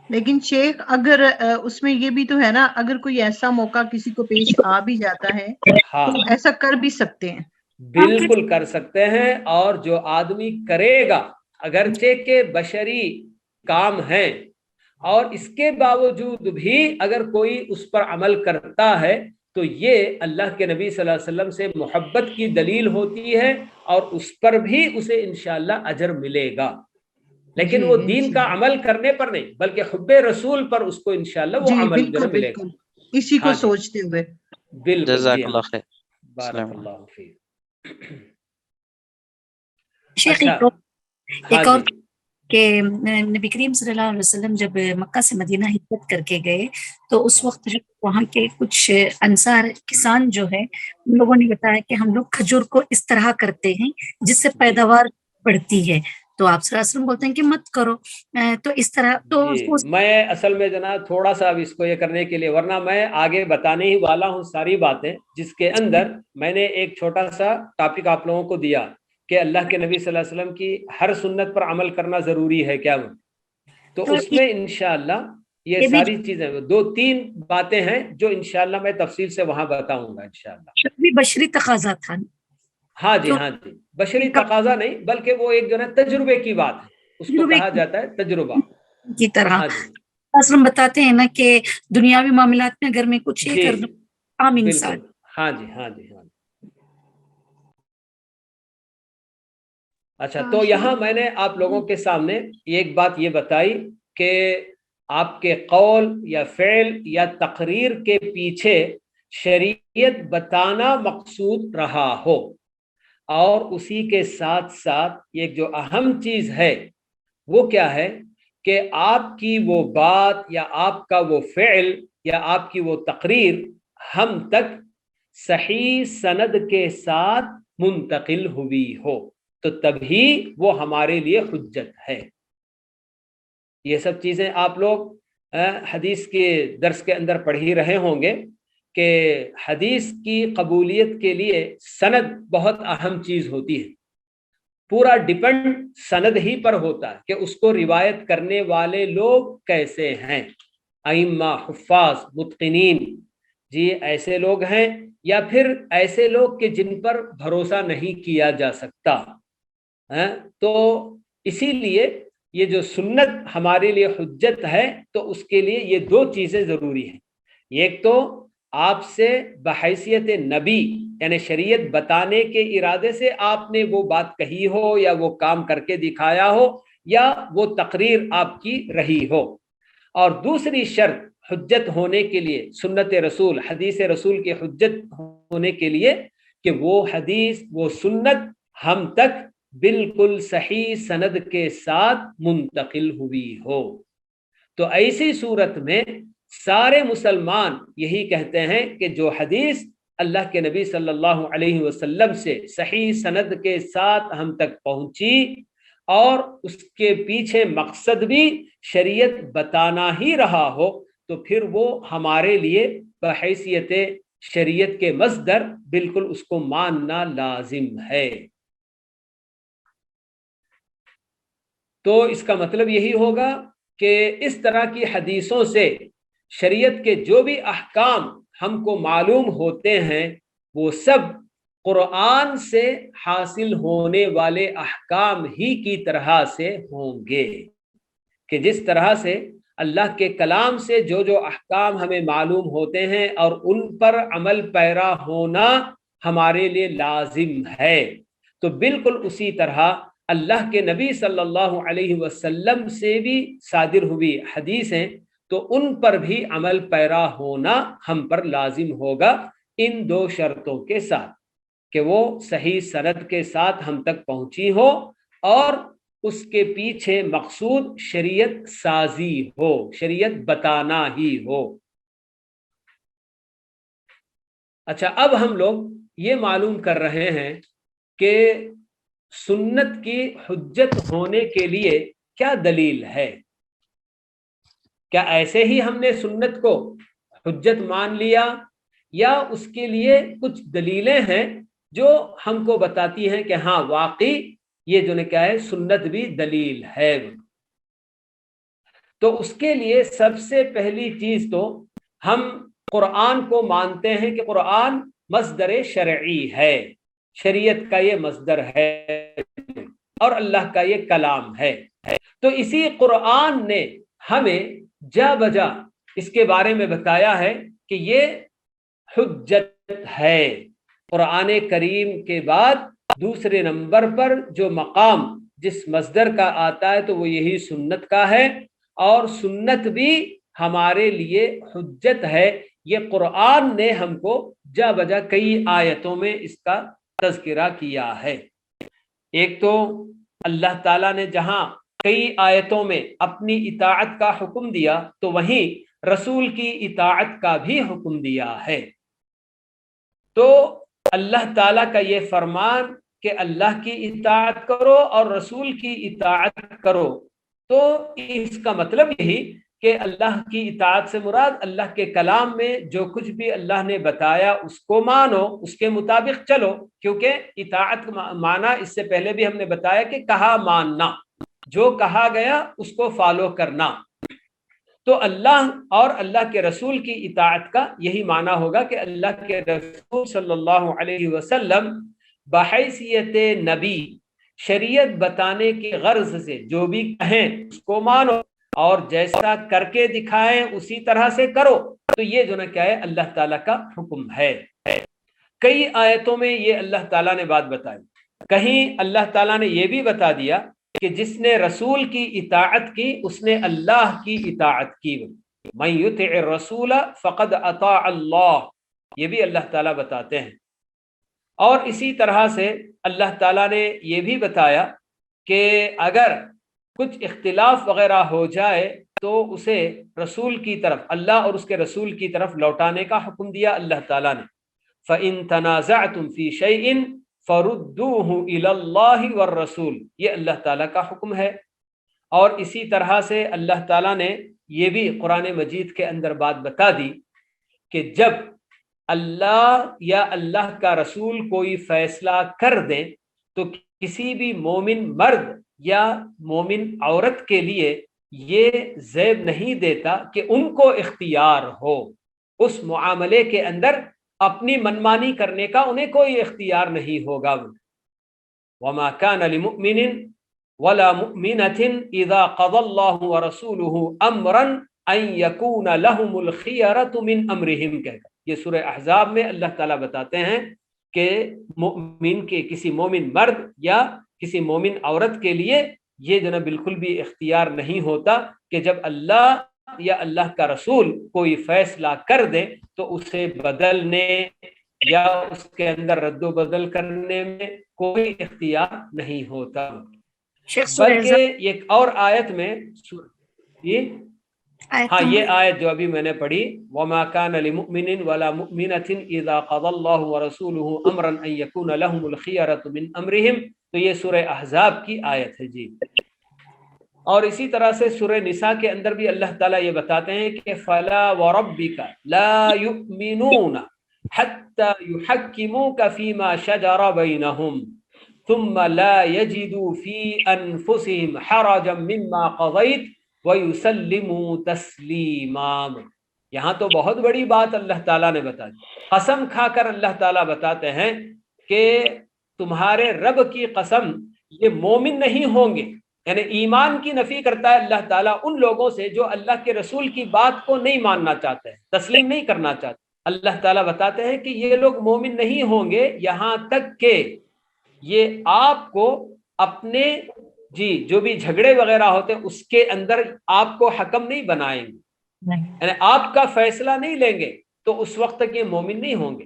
لیکن شیخ اگر اس میں یہ بھی تو ہے نا، اگر کوئی ایسا موقع کسی کو پیش آ بھی جاتا ہے ہاں تو ایسا کر بھی سکتے ہیں۔ بالکل کر سکتے ہیں، اور جو آدمی کرے گا اگرچہ کہ بشری کام ہیں، اور اس کے باوجود بھی اگر کوئی اس پر عمل کرتا ہے تو یہ اللہ کے نبی صلی اللہ علیہ وسلم سے محبت کی دلیل ہوتی ہے، اور اس پر بھی اسے انشاءاللہ اجر ملے گا، لیکن وہ دین کا عمل کرنے پر نہیں بلکہ حب رسول پر اس کو انشاءاللہ وہ عمل جو ملے گا، اسی کو سوچتے ہوئے۔ بالکل، جزاک اللہ خیر، بارک اللہ فیک۔ شیخ ایک اور کہ نبی کریم صلی اللہ علیہ وسلم جب مکہ سے مدینہ ہجرت کر کے گئے تو اس وقت جو وہاں کے کچھ انصار کسان جو ہے ان لوگوں نے بتایا کہ ہم لوگ کھجور کو اس طرح کرتے ہیں جس سے پیداوار بڑھتی ہے، تو آپ صلی اللہ علیہ وسلم بولتے ہیں کہ مت کرو، تو اس طرح تو میں اصل میں جناب تھوڑا سا اب اس کو یہ کرنے کے لیے، ورنہ میں آگے بتانے ہی والا ہوں ساری باتیں، جس کے اندر میں نے ایک چھوٹا سا ٹاپک آپ لوگوں کو دیا کہ اللہ کے نبی صلی اللہ علیہ وسلم کی ہر سنت پر عمل کرنا ضروری ہے کیا، تو اس میں انشاءاللہ یہ ساری چیزیں دو تین باتیں ہیں جو انشاءاللہ میں تفصیل سے وہاں بتاؤں گا انشاءاللہ۔ بشری تقاضا تھا، ہاں جی، ہاں جی، بشری تقاضا نہیں بلکہ وہ ایک جو ہے تجربے کی بات ہے، اس کو کہا جاتا ہے تجربہ کی طرح۔ ہم بتاتے ہیں نا کہ دنیاوی معاملات میں اگر میں کچھ یہ کر دوں عام انسان۔ ہاں جی، ہاں جی، ہاں جی۔ اچھا، تو یہاں میں نے آپ لوگوں کے سامنے ایک بات یہ بتائی کہ آپ کے قول یا فعل یا تقریر کے پیچھے شریعت بتانا مقصود رہا ہو، اور اسی کے ساتھ ساتھ ایک جو اہم چیز ہے وہ کیا ہے کہ آپ کی وہ بات یا آپ کا وہ فعل یا آپ کی وہ تقریر ہم تک صحیح سند کے ساتھ منتقل ہوئی ہو، تو تبھی وہ ہمارے لیے حجت ہے۔ یہ سب چیزیں آپ لوگ حدیث کے درس کے اندر پڑھ ہی رہے ہوں گے کہ حدیث کی قبولیت کے لیے سند بہت اہم چیز ہوتی ہے، پورا ڈیپینڈ سند ہی پر ہوتا ہے کہ اس کو روایت کرنے والے لوگ کیسے ہیں، ائمہ، حفاظ، متقنین، جی ایسے لوگ ہیں یا پھر ایسے لوگ کہ جن پر بھروسہ نہیں کیا جا سکتا۔ تو اسی لیے یہ جو سنت ہمارے لیے حجت ہے تو اس کے لیے یہ دو چیزیں ضروری ہیں، ایک تو آپ سے بحیثیت نبی یعنی شریعت بتانے کے ارادے سے آپ نے وہ بات کہی ہو یا وہ کام کر کے دکھایا ہو یا وہ تقریر آپ کی رہی ہو، اور دوسری شرط حجت ہونے کے لیے، سنت رسول، حدیث رسول کی حجت ہونے کے لیے کہ وہ حدیث، وہ سنت ہم تک بالکل صحیح سند کے ساتھ منتقل ہوئی ہو۔ تو ایسی صورت میں سارے مسلمان یہی کہتے ہیں کہ جو حدیث اللہ کے نبی صلی اللہ علیہ وسلم سے صحیح سند کے ساتھ ہم تک پہنچی اور اس کے پیچھے مقصد بھی شریعت بتانا ہی رہا ہو، تو پھر وہ ہمارے لیے بحیثیت شریعت کے مصدر بالکل اس کو ماننا لازم ہے۔ تو اس کا مطلب یہی ہوگا کہ اس طرح کی حدیثوں سے شریعت کے جو بھی احکام ہم کو معلوم ہوتے ہیں وہ سب قرآن سے حاصل ہونے والے احکام ہی کی طرح سے ہوں گے، کہ جس طرح سے اللہ کے کلام سے جو جو احکام ہمیں معلوم ہوتے ہیں اور ان پر عمل پیرا ہونا ہمارے لیے لازم ہے، تو بالکل اسی طرح اللہ کے نبی صلی اللہ علیہ وسلم سے بھی صادر ہوئی حدیثیں، تو ان پر بھی عمل پیرا ہونا ہم پر لازم ہوگا، ان دو شرطوں کے ساتھ کہ وہ صحیح سند کے ساتھ ہم تک پہنچی ہو اور اس کے پیچھے مقصود شریعت سازی ہو، شریعت بتانا ہی ہو۔ اچھا، اب ہم لوگ یہ معلوم کر رہے ہیں کہ سنت کی حجت ہونے کے لیے کیا دلیل ہے۔ کیا ایسے ہی ہم نے سنت کو حجت مان لیا یا اس کے لیے کچھ دلیلیں ہیں جو ہم کو بتاتی ہیں کہ ہاں واقعی یہ جو نے کیا ہے سنت بھی دلیل ہے؟ تو اس کے لیے سب سے پہلی چیز تو ہم قرآن کو مانتے ہیں کہ قرآن مصدر شرعی ہے، شریعت کا یہ مصدر ہے اور اللہ کا یہ کلام ہے۔ تو اسی قرآن نے ہمیں جا بجا اس کے بارے میں بتایا ہے کہ یہ حجت ہے۔ قرآن کریم کے بعد دوسرے نمبر پر جو مقام جس مصدر کا آتا ہے تو وہ یہی سنت کا ہے، اور سنت بھی ہمارے لیے حجت ہے۔ یہ قرآن نے ہم کو جا بجا کئی آیتوں میں اس کا تذکرہ کیا ہے۔ ایک تو اللہ تعالیٰ نے جہاں کئی آیتوں میں اپنی اطاعت کا حکم دیا تو وہیں رسول کی اطاعت کا بھی حکم دیا ہے۔ تو اللہ تعالیٰ کا یہ فرمان کہ اللہ کی اطاعت کرو اور رسول کی اطاعت کرو، تو اس کا مطلب یہی کہ اللہ کی اطاعت سے مراد اللہ کے کلام میں جو کچھ بھی اللہ نے بتایا اس کو مانو، اس کے مطابق چلو، کیونکہ اطاعت مانا اس سے پہلے بھی ہم نے بتایا کہ کہا ماننا، جو کہا گیا اس کو فالو کرنا۔ تو اللہ اور اللہ کے رسول کی اطاعت کا یہی معنی ہوگا کہ اللہ کے رسول صلی اللہ علیہ وسلم بحیثیت نبی شریعت بتانے کی غرض سے جو بھی کہیں اس کو مانو اور جیسا کر کے دکھائیں اسی طرح سے کرو، تو یہ جو نہ کیا ہے اللہ تعالیٰ کا حکم ہے۔ کئی آیتوں میں یہ اللہ تعالیٰ نے بات بتائی، کہیں اللہ تعالیٰ نے یہ بھی بتا دیا کہ جس نے رسول کی اطاعت کی اس نے اللہ کی اطاعت کی، من یطع الرسول فقد اطاع اللہ، یہ بھی اللہ تعالیٰ بتاتے ہیں۔ اور اسی طرح سے اللہ تعالیٰ نے یہ بھی بتایا کہ اگر کچھ اختلاف وغیرہ ہو جائے تو اسے رسول کی طرف، اللہ اور اس کے رسول کی طرف لوٹانے کا حکم دیا اللہ تعالیٰ نے۔ فَإِن تَنَازَعْتُمْ فِي شَيْءٍ فَرُدُّوهُ إِلَى اللَّهِ وَالرَّسُولِ، یہ اللہ تعالیٰ کا حکم ہے۔ اور اسی طرح سے اللہ تعالیٰ نے یہ بھی قرآن مجید کے اندر بات بتا دی کہ جب اللہ یا اللہ کا رسول کوئی فیصلہ کر دیں تو کسی بھی مومن مرد یا مومن عورت کے لیے یہ زیب نہیں دیتا کہ ان کو اختیار ہو اس معاملے کے اندر، اپنی منمانی کرنے کا انہیں کوئی اختیار نہیں ہوگا۔ وما كان لمؤمن ولا مؤمنة اذا قضى الله ورسوله امرا ان يكون لهم الخيرة من امرهم، کہتا یہ سورہ احزاب میں اللہ تعالیٰ بتاتے ہیں کہ مومن کے کسی مومن مرد یا کسی مومن عورت کے لیے یہ جو نا بالکل بھی اختیار نہیں ہوتا کہ جب اللہ یا اللہ کا رسول کوئی فیصلہ کر دے تو اسے بدلنے یا اس کے اندر رد و بدل کرنے میں کوئی اختیار نہیں ہوتا. بلکہ ایک اور آیت میں یہ آیت جو ابھی میں نے پڑھی وَمَا كَانَ لِمُؤْمِنٍ وَلَا مُؤْمِنَةٍ إِذَا قَضَى اللَّهُ وَرَسُولُهُ أَمْرًا أَن يَكُونَ لَهُمُ الْخِيَرَةُ مِنْ أَمْرِهِمْ، تو یہ سورہ احزاب کی آیت ہے جی. اور اسی طرح سے سورہ نساء کے اندر بھی اللہ تعالیٰ یہ بتاتے ہیں کہ فَلَا وَرَبِّكَ لَا يُؤْمِنُونَ حَتَّى يُحَكِّمُوكَ فِي مَا شَجَرَ بَيْنَهُمْ ثُمَّ لَا يَجِدُوا فِي أَنفُسِهِمْ حَرَجًا مِمَّا قَضَيْتَ وَيُسَلِّمُوا تَسْلِيمًا. یہاں تو بہت بڑی بات اللہ تعالیٰ نے بتا دی. قسم کھا کر اللہ تعالیٰ بتاتے ہیں کہ تمہارے رب کی قسم یہ مومن نہیں ہوں گے، یعنی ایمان کی نفی کرتا ہے اللہ تعالیٰ ان لوگوں سے جو اللہ کے رسول کی بات کو نہیں ماننا چاہتے ہیں، تسلیم نہیں کرنا چاہتے. اللہ تعالیٰ بتاتے ہیں کہ یہ لوگ مومن نہیں ہوں گے یہاں تک کہ یہ آپ کو اپنے جو بھی جھگڑے وغیرہ ہوتے ہیں اس کے اندر آپ کو حکم نہیں بنائیں گے، یعنی آپ کا فیصلہ نہیں لیں گے، تو اس وقت تک یہ مومن نہیں ہوں گے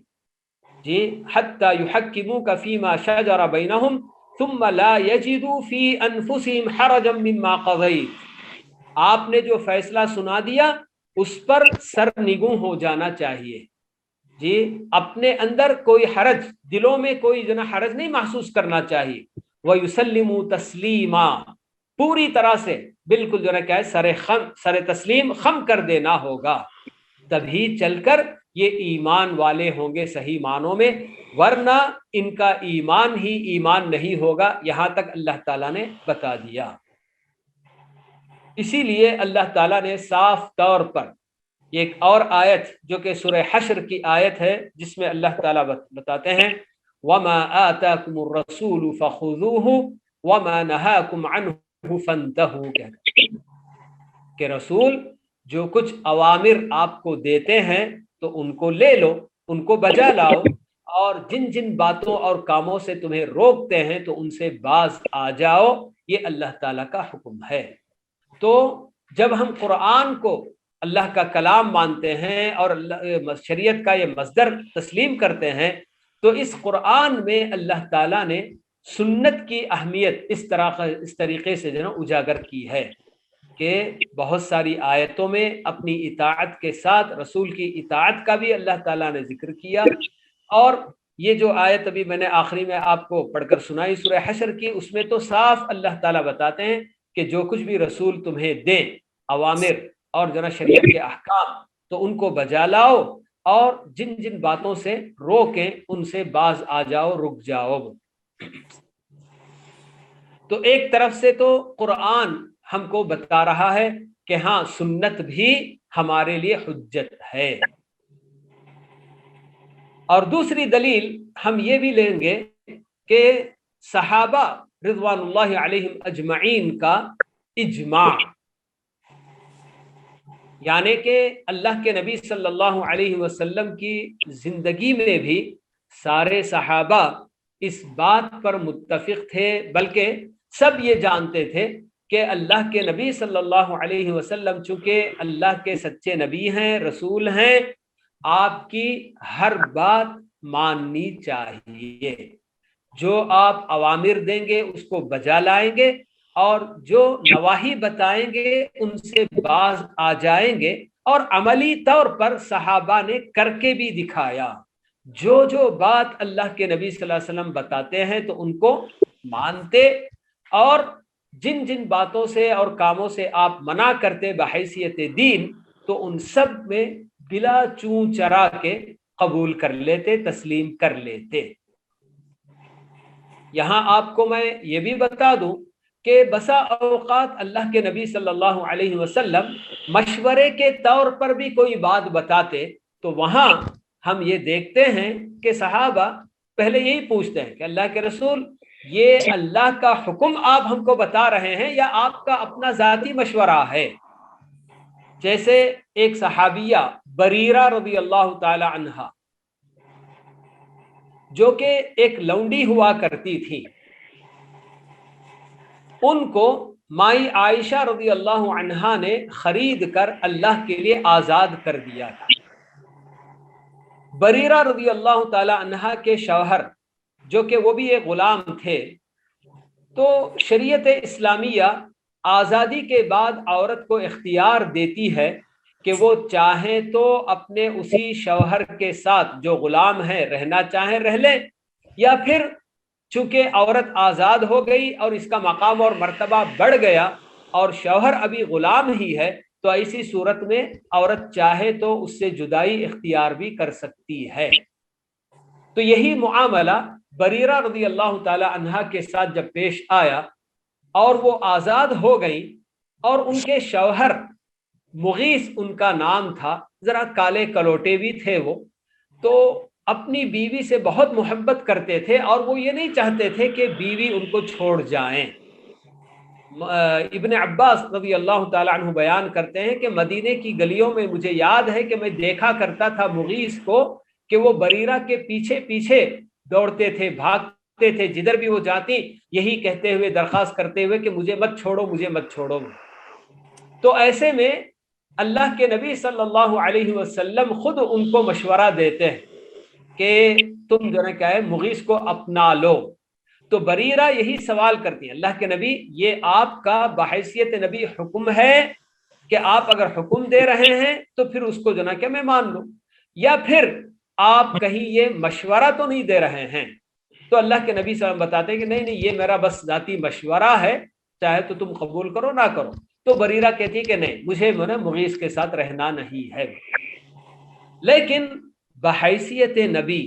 جی. حتی یحکموک فیما شجر بینہم ثم لا یجدوا فی انفسہم حرجا مما قضیت. آپ نے جو فیصلہ سنا دیا اس پر سرنگوں ہو جانا چاہیے جی، اپنے اندر کوئی حرج، دلوں میں کوئی حرج نہیں محسوس کرنا چاہیے. وَيُسَلِّمُوا تَسْلِيمًا، پوری طرح سے بالکل کیا ہے سر تسلیم خم کر دینا ہوگا، تبھی چل کر یہ ایمان والے ہوں گے صحیح معنوں میں، ورنہ ان کا ایمان ہی ایمان نہیں ہوگا. یہاں تک اللہ تعالیٰ نے بتا دیا. اسی لیے اللہ تعالیٰ نے صاف طور پر ایک اور آیت جو کہ سورہ حشر کی آیت ہے جس میں اللہ تعالیٰ بتاتے ہیں وَمَا آتَاكُمُ الرَّسُولُ فَخُذُوهُ وَمَا نَهَاكُمْ عَنْهُ فَانْتَهُوا، کہ رسول جو کچھ اوامر آپ کو دیتے ہیں تو ان کو لے لو، ان کو بجا لاؤ، اور جن جن باتوں اور کاموں سے تمہیں روکتے ہیں تو ان سے باز آ جاؤ. یہ اللہ تعالیٰ کا حکم ہے. تو جب ہم قرآن کو اللہ کا کلام مانتے ہیں اور شریعت کا یہ مصدر تسلیم کرتے ہیں تو اس قرآن میں اللہ تعالیٰ نے سنت کی اہمیت اس طریقے سے اجاگر کی ہے کہ بہت ساری آیتوں میں اپنی اطاعت کے ساتھ رسول کی اطاعت کا بھی اللہ تعالیٰ نے ذکر کیا. اور یہ جو آیت ابھی میں نے آخری میں آپ کو پڑھ کر سنائی سورہ حشر کی، اس میں تو صاف اللہ تعالیٰ بتاتے ہیں کہ جو کچھ بھی رسول تمہیں دیں اوامر اور شریعت کے احکام تو ان کو بجا لاؤ، اور جن جن باتوں سے روکیں ان سے باز آ جاؤ، رک جاؤ. تو ایک طرف سے تو قرآن ہم کو بتا رہا ہے کہ ہاں سنت بھی ہمارے لیے حجت ہے، اور دوسری دلیل ہم یہ بھی لیں گے کہ صحابہ رضوان اللہ علیہم اجمعین کا اجماع، یعنی کہ اللہ کے نبی صلی اللہ علیہ وسلم کی زندگی میں بھی سارے صحابہ اس بات پر متفق تھے، بلکہ سب یہ جانتے تھے کہ اللہ کے نبی صلی اللہ علیہ وسلم چونکہ اللہ کے سچے نبی ہیں، رسول ہیں، آپ کی ہر بات ماننی چاہیے. جو آپ اوامر دیں گے اس کو بجا لائیں گے، اور جو نواہی بتائیں گے ان سے باز آ جائیں گے. اور عملی طور پر صحابہ نے کر کے بھی دکھایا، جو بات اللہ کے نبی صلی اللہ علیہ وسلم بتاتے ہیں تو ان کو مانتے، اور جن جن باتوں سے اور کاموں سے آپ منع کرتے بحیثیت دین تو ان سب میں بلا چون چرا کے قبول کر لیتے، تسلیم کر لیتے. یہاں آپ کو میں یہ بھی بتا دوں کہ بسا اوقات اللہ کے نبی صلی اللہ علیہ وسلم مشورے کے طور پر بھی کوئی بات بتاتے تو وہاں ہم یہ دیکھتے ہیں کہ صحابہ پہلے یہی پوچھتے ہیں کہ اللہ کے رسول یہ اللہ کا حکم آپ ہم کو بتا رہے ہیں یا آپ کا اپنا ذاتی مشورہ ہے. جیسے ایک صحابیہ بریرہ رضی اللہ تعالی عنہا جو کہ ایک لونڈی ہوا کرتی تھی، ان کو مائی عائشہ رضی اللہ عنہا نے خرید کر اللہ کے لیے آزاد کر دیا تھا۔ بریرہ رضی اللہ تعالی عنہا کے شوہر جو کہ وہ بھی ایک غلام تھے، تو شریعت اسلامیہ آزادی کے بعد عورت کو اختیار دیتی ہے کہ وہ چاہیں تو اپنے اسی شوہر کے ساتھ جو غلام ہے رہنا چاہیں رہ لے، یا پھر چونکہ عورت آزاد ہو گئی اور اس کا مقام اور مرتبہ بڑھ گیا اور شوہر ابھی غلام ہی ہے، تو ایسی صورت میں عورت چاہے تو اس سے جدائی اختیار بھی کر سکتی ہے۔ تو یہی معاملہ بریرہ رضی اللہ تعالی عنہا کے ساتھ جب پیش آیا اور وہ آزاد ہو گئی، اور ان کے شوہر مغیث ان کا نام تھا، ذرا کالے کلوٹے بھی تھے وہ، تو اپنی بیوی سے بہت محبت کرتے تھے اور وہ یہ نہیں چاہتے تھے کہ بیوی ان کو چھوڑ جائیں۔ ابن عباس رضی اللہ تعالیٰ عنہ بیان کرتے ہیں کہ مدینے کی گلیوں میں مجھے یاد ہے کہ میں دیکھا کرتا تھا مغیث کو کہ وہ بریرہ کے پیچھے پیچھے دوڑتے تھے، بھاگتے تھے، جدھر بھی وہ جاتی یہی کہتے ہوئے، درخواست کرتے ہوئے کہ مجھے مت چھوڑو، مجھے مت چھوڑو۔ تو ایسے میں اللہ کے نبی صلی اللہ علیہ وسلم خود ان کو مشورہ دیتے ہیں کہ تم جو ہے کیا ہے مغیث کو اپنا لو۔ تو بریرہ یہی سوال کرتی ہیں، اللہ کے نبی یہ آپ کا بحیثیت نبی حکم ہے کہ آپ اگر حکم دے رہے ہیں تو پھر اس کو جو ہے کہ میں مان لوں، یا پھر آپ کہیں یہ مشورہ تو نہیں دے رہے ہیں؟ تو اللہ کے نبی صلی اللہ علیہ وسلم بتاتے ہیں کہ نہیں نہیں، یہ میرا بس ذاتی مشورہ ہے، چاہے تو تم قبول کرو نہ کرو۔ تو بریرہ کہتی کہ نہیں، مجھے مغیث کے ساتھ رہنا نہیں ہے۔ لیکن بحیثیت نبی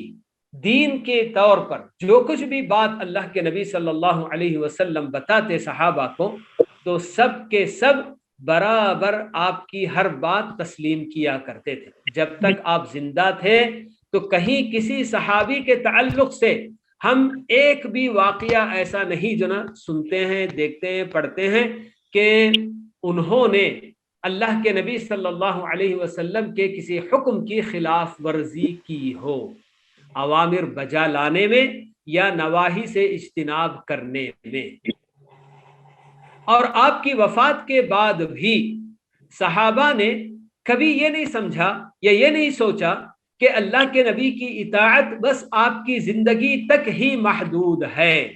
دین کے طور پر جو کچھ بھی بات اللہ کے نبی صلی اللہ علیہ وسلم بتاتے صحابہ کو، تو سب کے سب برابر آپ کی ہر بات تسلیم کیا کرتے تھے۔ جب تک آپ زندہ تھے تو کہیں کسی صحابی کے تعلق سے ہم ایک بھی واقعہ ایسا نہیں جو نا سنتے ہیں، دیکھتے ہیں، پڑھتے ہیں کہ انہوں نے اللہ کے نبی صلی اللہ علیہ وسلم کے کسی حکم کی خلاف ورزی کی ہو، اوامر بجا لانے میں یا نواہی سے اجتناب کرنے میں۔ اور آپ کی وفات کے بعد بھی صحابہ نے کبھی یہ نہیں سمجھا یا یہ نہیں سوچا کہ اللہ کے نبی کی اطاعت بس آپ کی زندگی تک ہی محدود ہے،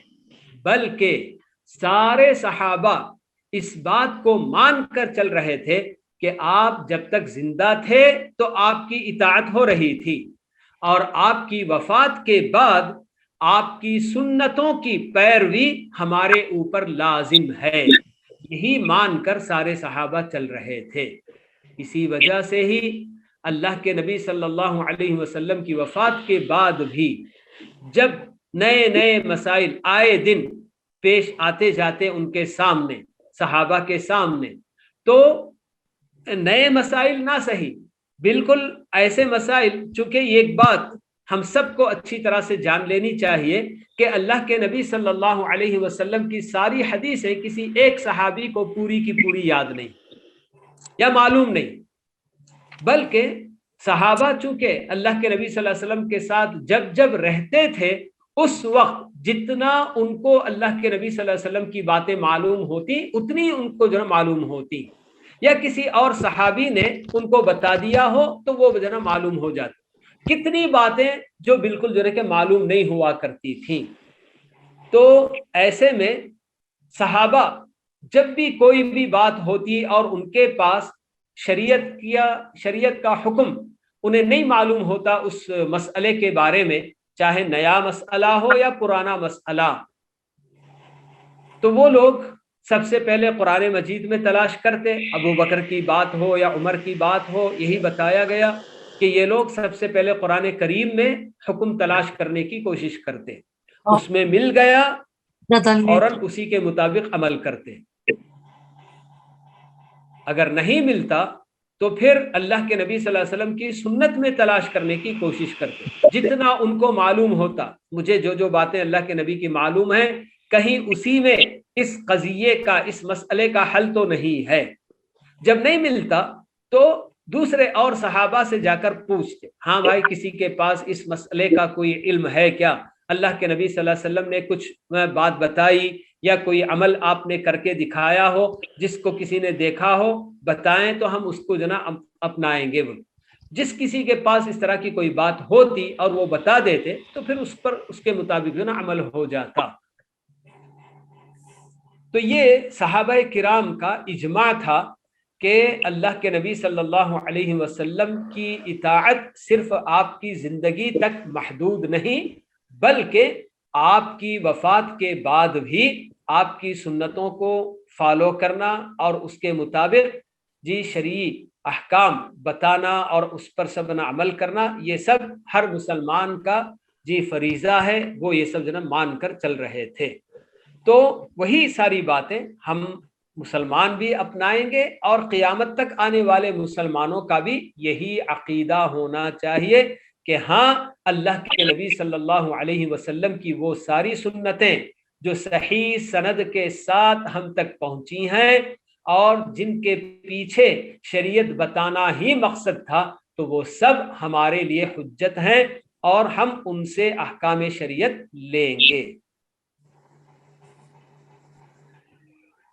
بلکہ سارے صحابہ اس بات کو مان کر چل رہے تھے کہ آپ جب تک زندہ تھے تو آپ کی اطاعت ہو رہی تھی، اور آپ کی وفات کے بعد آپ کی سنتوں کی پیروی ہمارے اوپر لازم ہے، یہی مان کر سارے صحابہ چل رہے تھے۔ اسی وجہ سے ہی اللہ کے نبی صلی اللہ علیہ وسلم کی وفات کے بعد بھی جب نئے نئے مسائل آئے دن پیش آتے جاتے ان کے سامنے، صحابہ کے سامنے، تو نئے مسائل نہ صحیح، بالکل ایسے مسائل، چونکہ یہ ایک بات ہم سب کو اچھی طرح سے جان لینی چاہیے کہ اللہ کے نبی صلی اللہ علیہ وسلم کی ساری حدیثیں کسی ایک صحابی کو پوری کی پوری یاد نہیں یا معلوم نہیں، بلکہ صحابہ چونکہ اللہ کے نبی صلی اللہ علیہ وسلم کے ساتھ جب جب رہتے تھے اس وقت جتنا ان کو اللہ کے نبی صلی اللہ علیہ وسلم کی باتیں معلوم ہوتی اتنی ان کو جو ہے معلوم ہوتی، یا کسی اور صحابی نے ان کو بتا دیا ہو تو وہ جو ہے معلوم ہو جاتی۔ کتنی باتیں جو بالکل جو ہے کہ معلوم نہیں ہوا کرتی تھیں۔ تو ایسے میں صحابہ جب بھی کوئی بھی بات ہوتی اور ان کے پاس شریعت کا حکم انہیں نہیں معلوم ہوتا اس مسئلے کے بارے میں، چاہے نیا مسئلہ ہو یا پرانا مسئلہ، تو وہ لوگ سب سے پہلے قرآن مجید میں تلاش کرتے، ابو بکر کی بات ہو یا عمر کی بات ہو، یہی بتایا گیا کہ یہ لوگ سب سے پہلے قرآن کریم میں حکم تلاش کرنے کی کوشش کرتے، اس میں مل گیا فوراً اسی کے مطابق عمل کرتے، اگر نہیں ملتا تو پھر اللہ کے نبی صلی اللہ علیہ وسلم کی سنت میں تلاش کرنے کی کوشش کرتے، جتنا ان کو معلوم ہوتا۔ مجھے جو باتیں اللہ کے نبی کی معلوم ہیں کہیں اسی میں اس قضیے کا، اس مسئلے کا حل تو نہیں ہے۔ جب نہیں ملتا تو دوسرے اور صحابہ سے جا کر پوچھتے، ہاں بھائی کسی کے پاس اس مسئلے کا کوئی علم ہے کیا؟ اللہ کے نبی صلی اللہ علیہ وسلم نے کچھ بات بتائی یا کوئی عمل آپ نے کر کے دکھایا ہو جس کو کسی نے دیکھا ہو بتائیں تو ہم اس کو جو نا اپنائیں گے. جس کسی کے پاس اس طرح کی کوئی بات ہوتی اور وہ بتا دیتے تو پھر اس پر اس کے مطابق جو نا عمل ہو جاتا. تو یہ صحابہ کرام کا اجماع تھا کہ اللہ کے نبی صلی اللہ علیہ وسلم کی اطاعت صرف آپ کی زندگی تک محدود نہیں بلکہ آپ کی وفات کے بعد بھی آپ کی سنتوں کو فالو کرنا اور اس کے مطابق شرعی احکام بتانا اور اس پر سب عمل کرنا، یہ سب ہر مسلمان کا فریضہ ہے. وہ یہ سب مان کر چل رہے تھے. تو وہی ساری باتیں ہم مسلمان بھی اپنائیں گے اور قیامت تک آنے والے مسلمانوں کا بھی یہی عقیدہ ہونا چاہیے کہ ہاں اللہ کے نبی صلی اللہ علیہ وسلم کی وہ ساری سنتیں جو صحیح سند کے ساتھ ہم تک پہنچی ہیں اور جن کے پیچھے شریعت بتانا ہی مقصد تھا، تو وہ سب ہمارے لیے حجت ہیں اور ہم ان سے احکام شریعت لیں گے.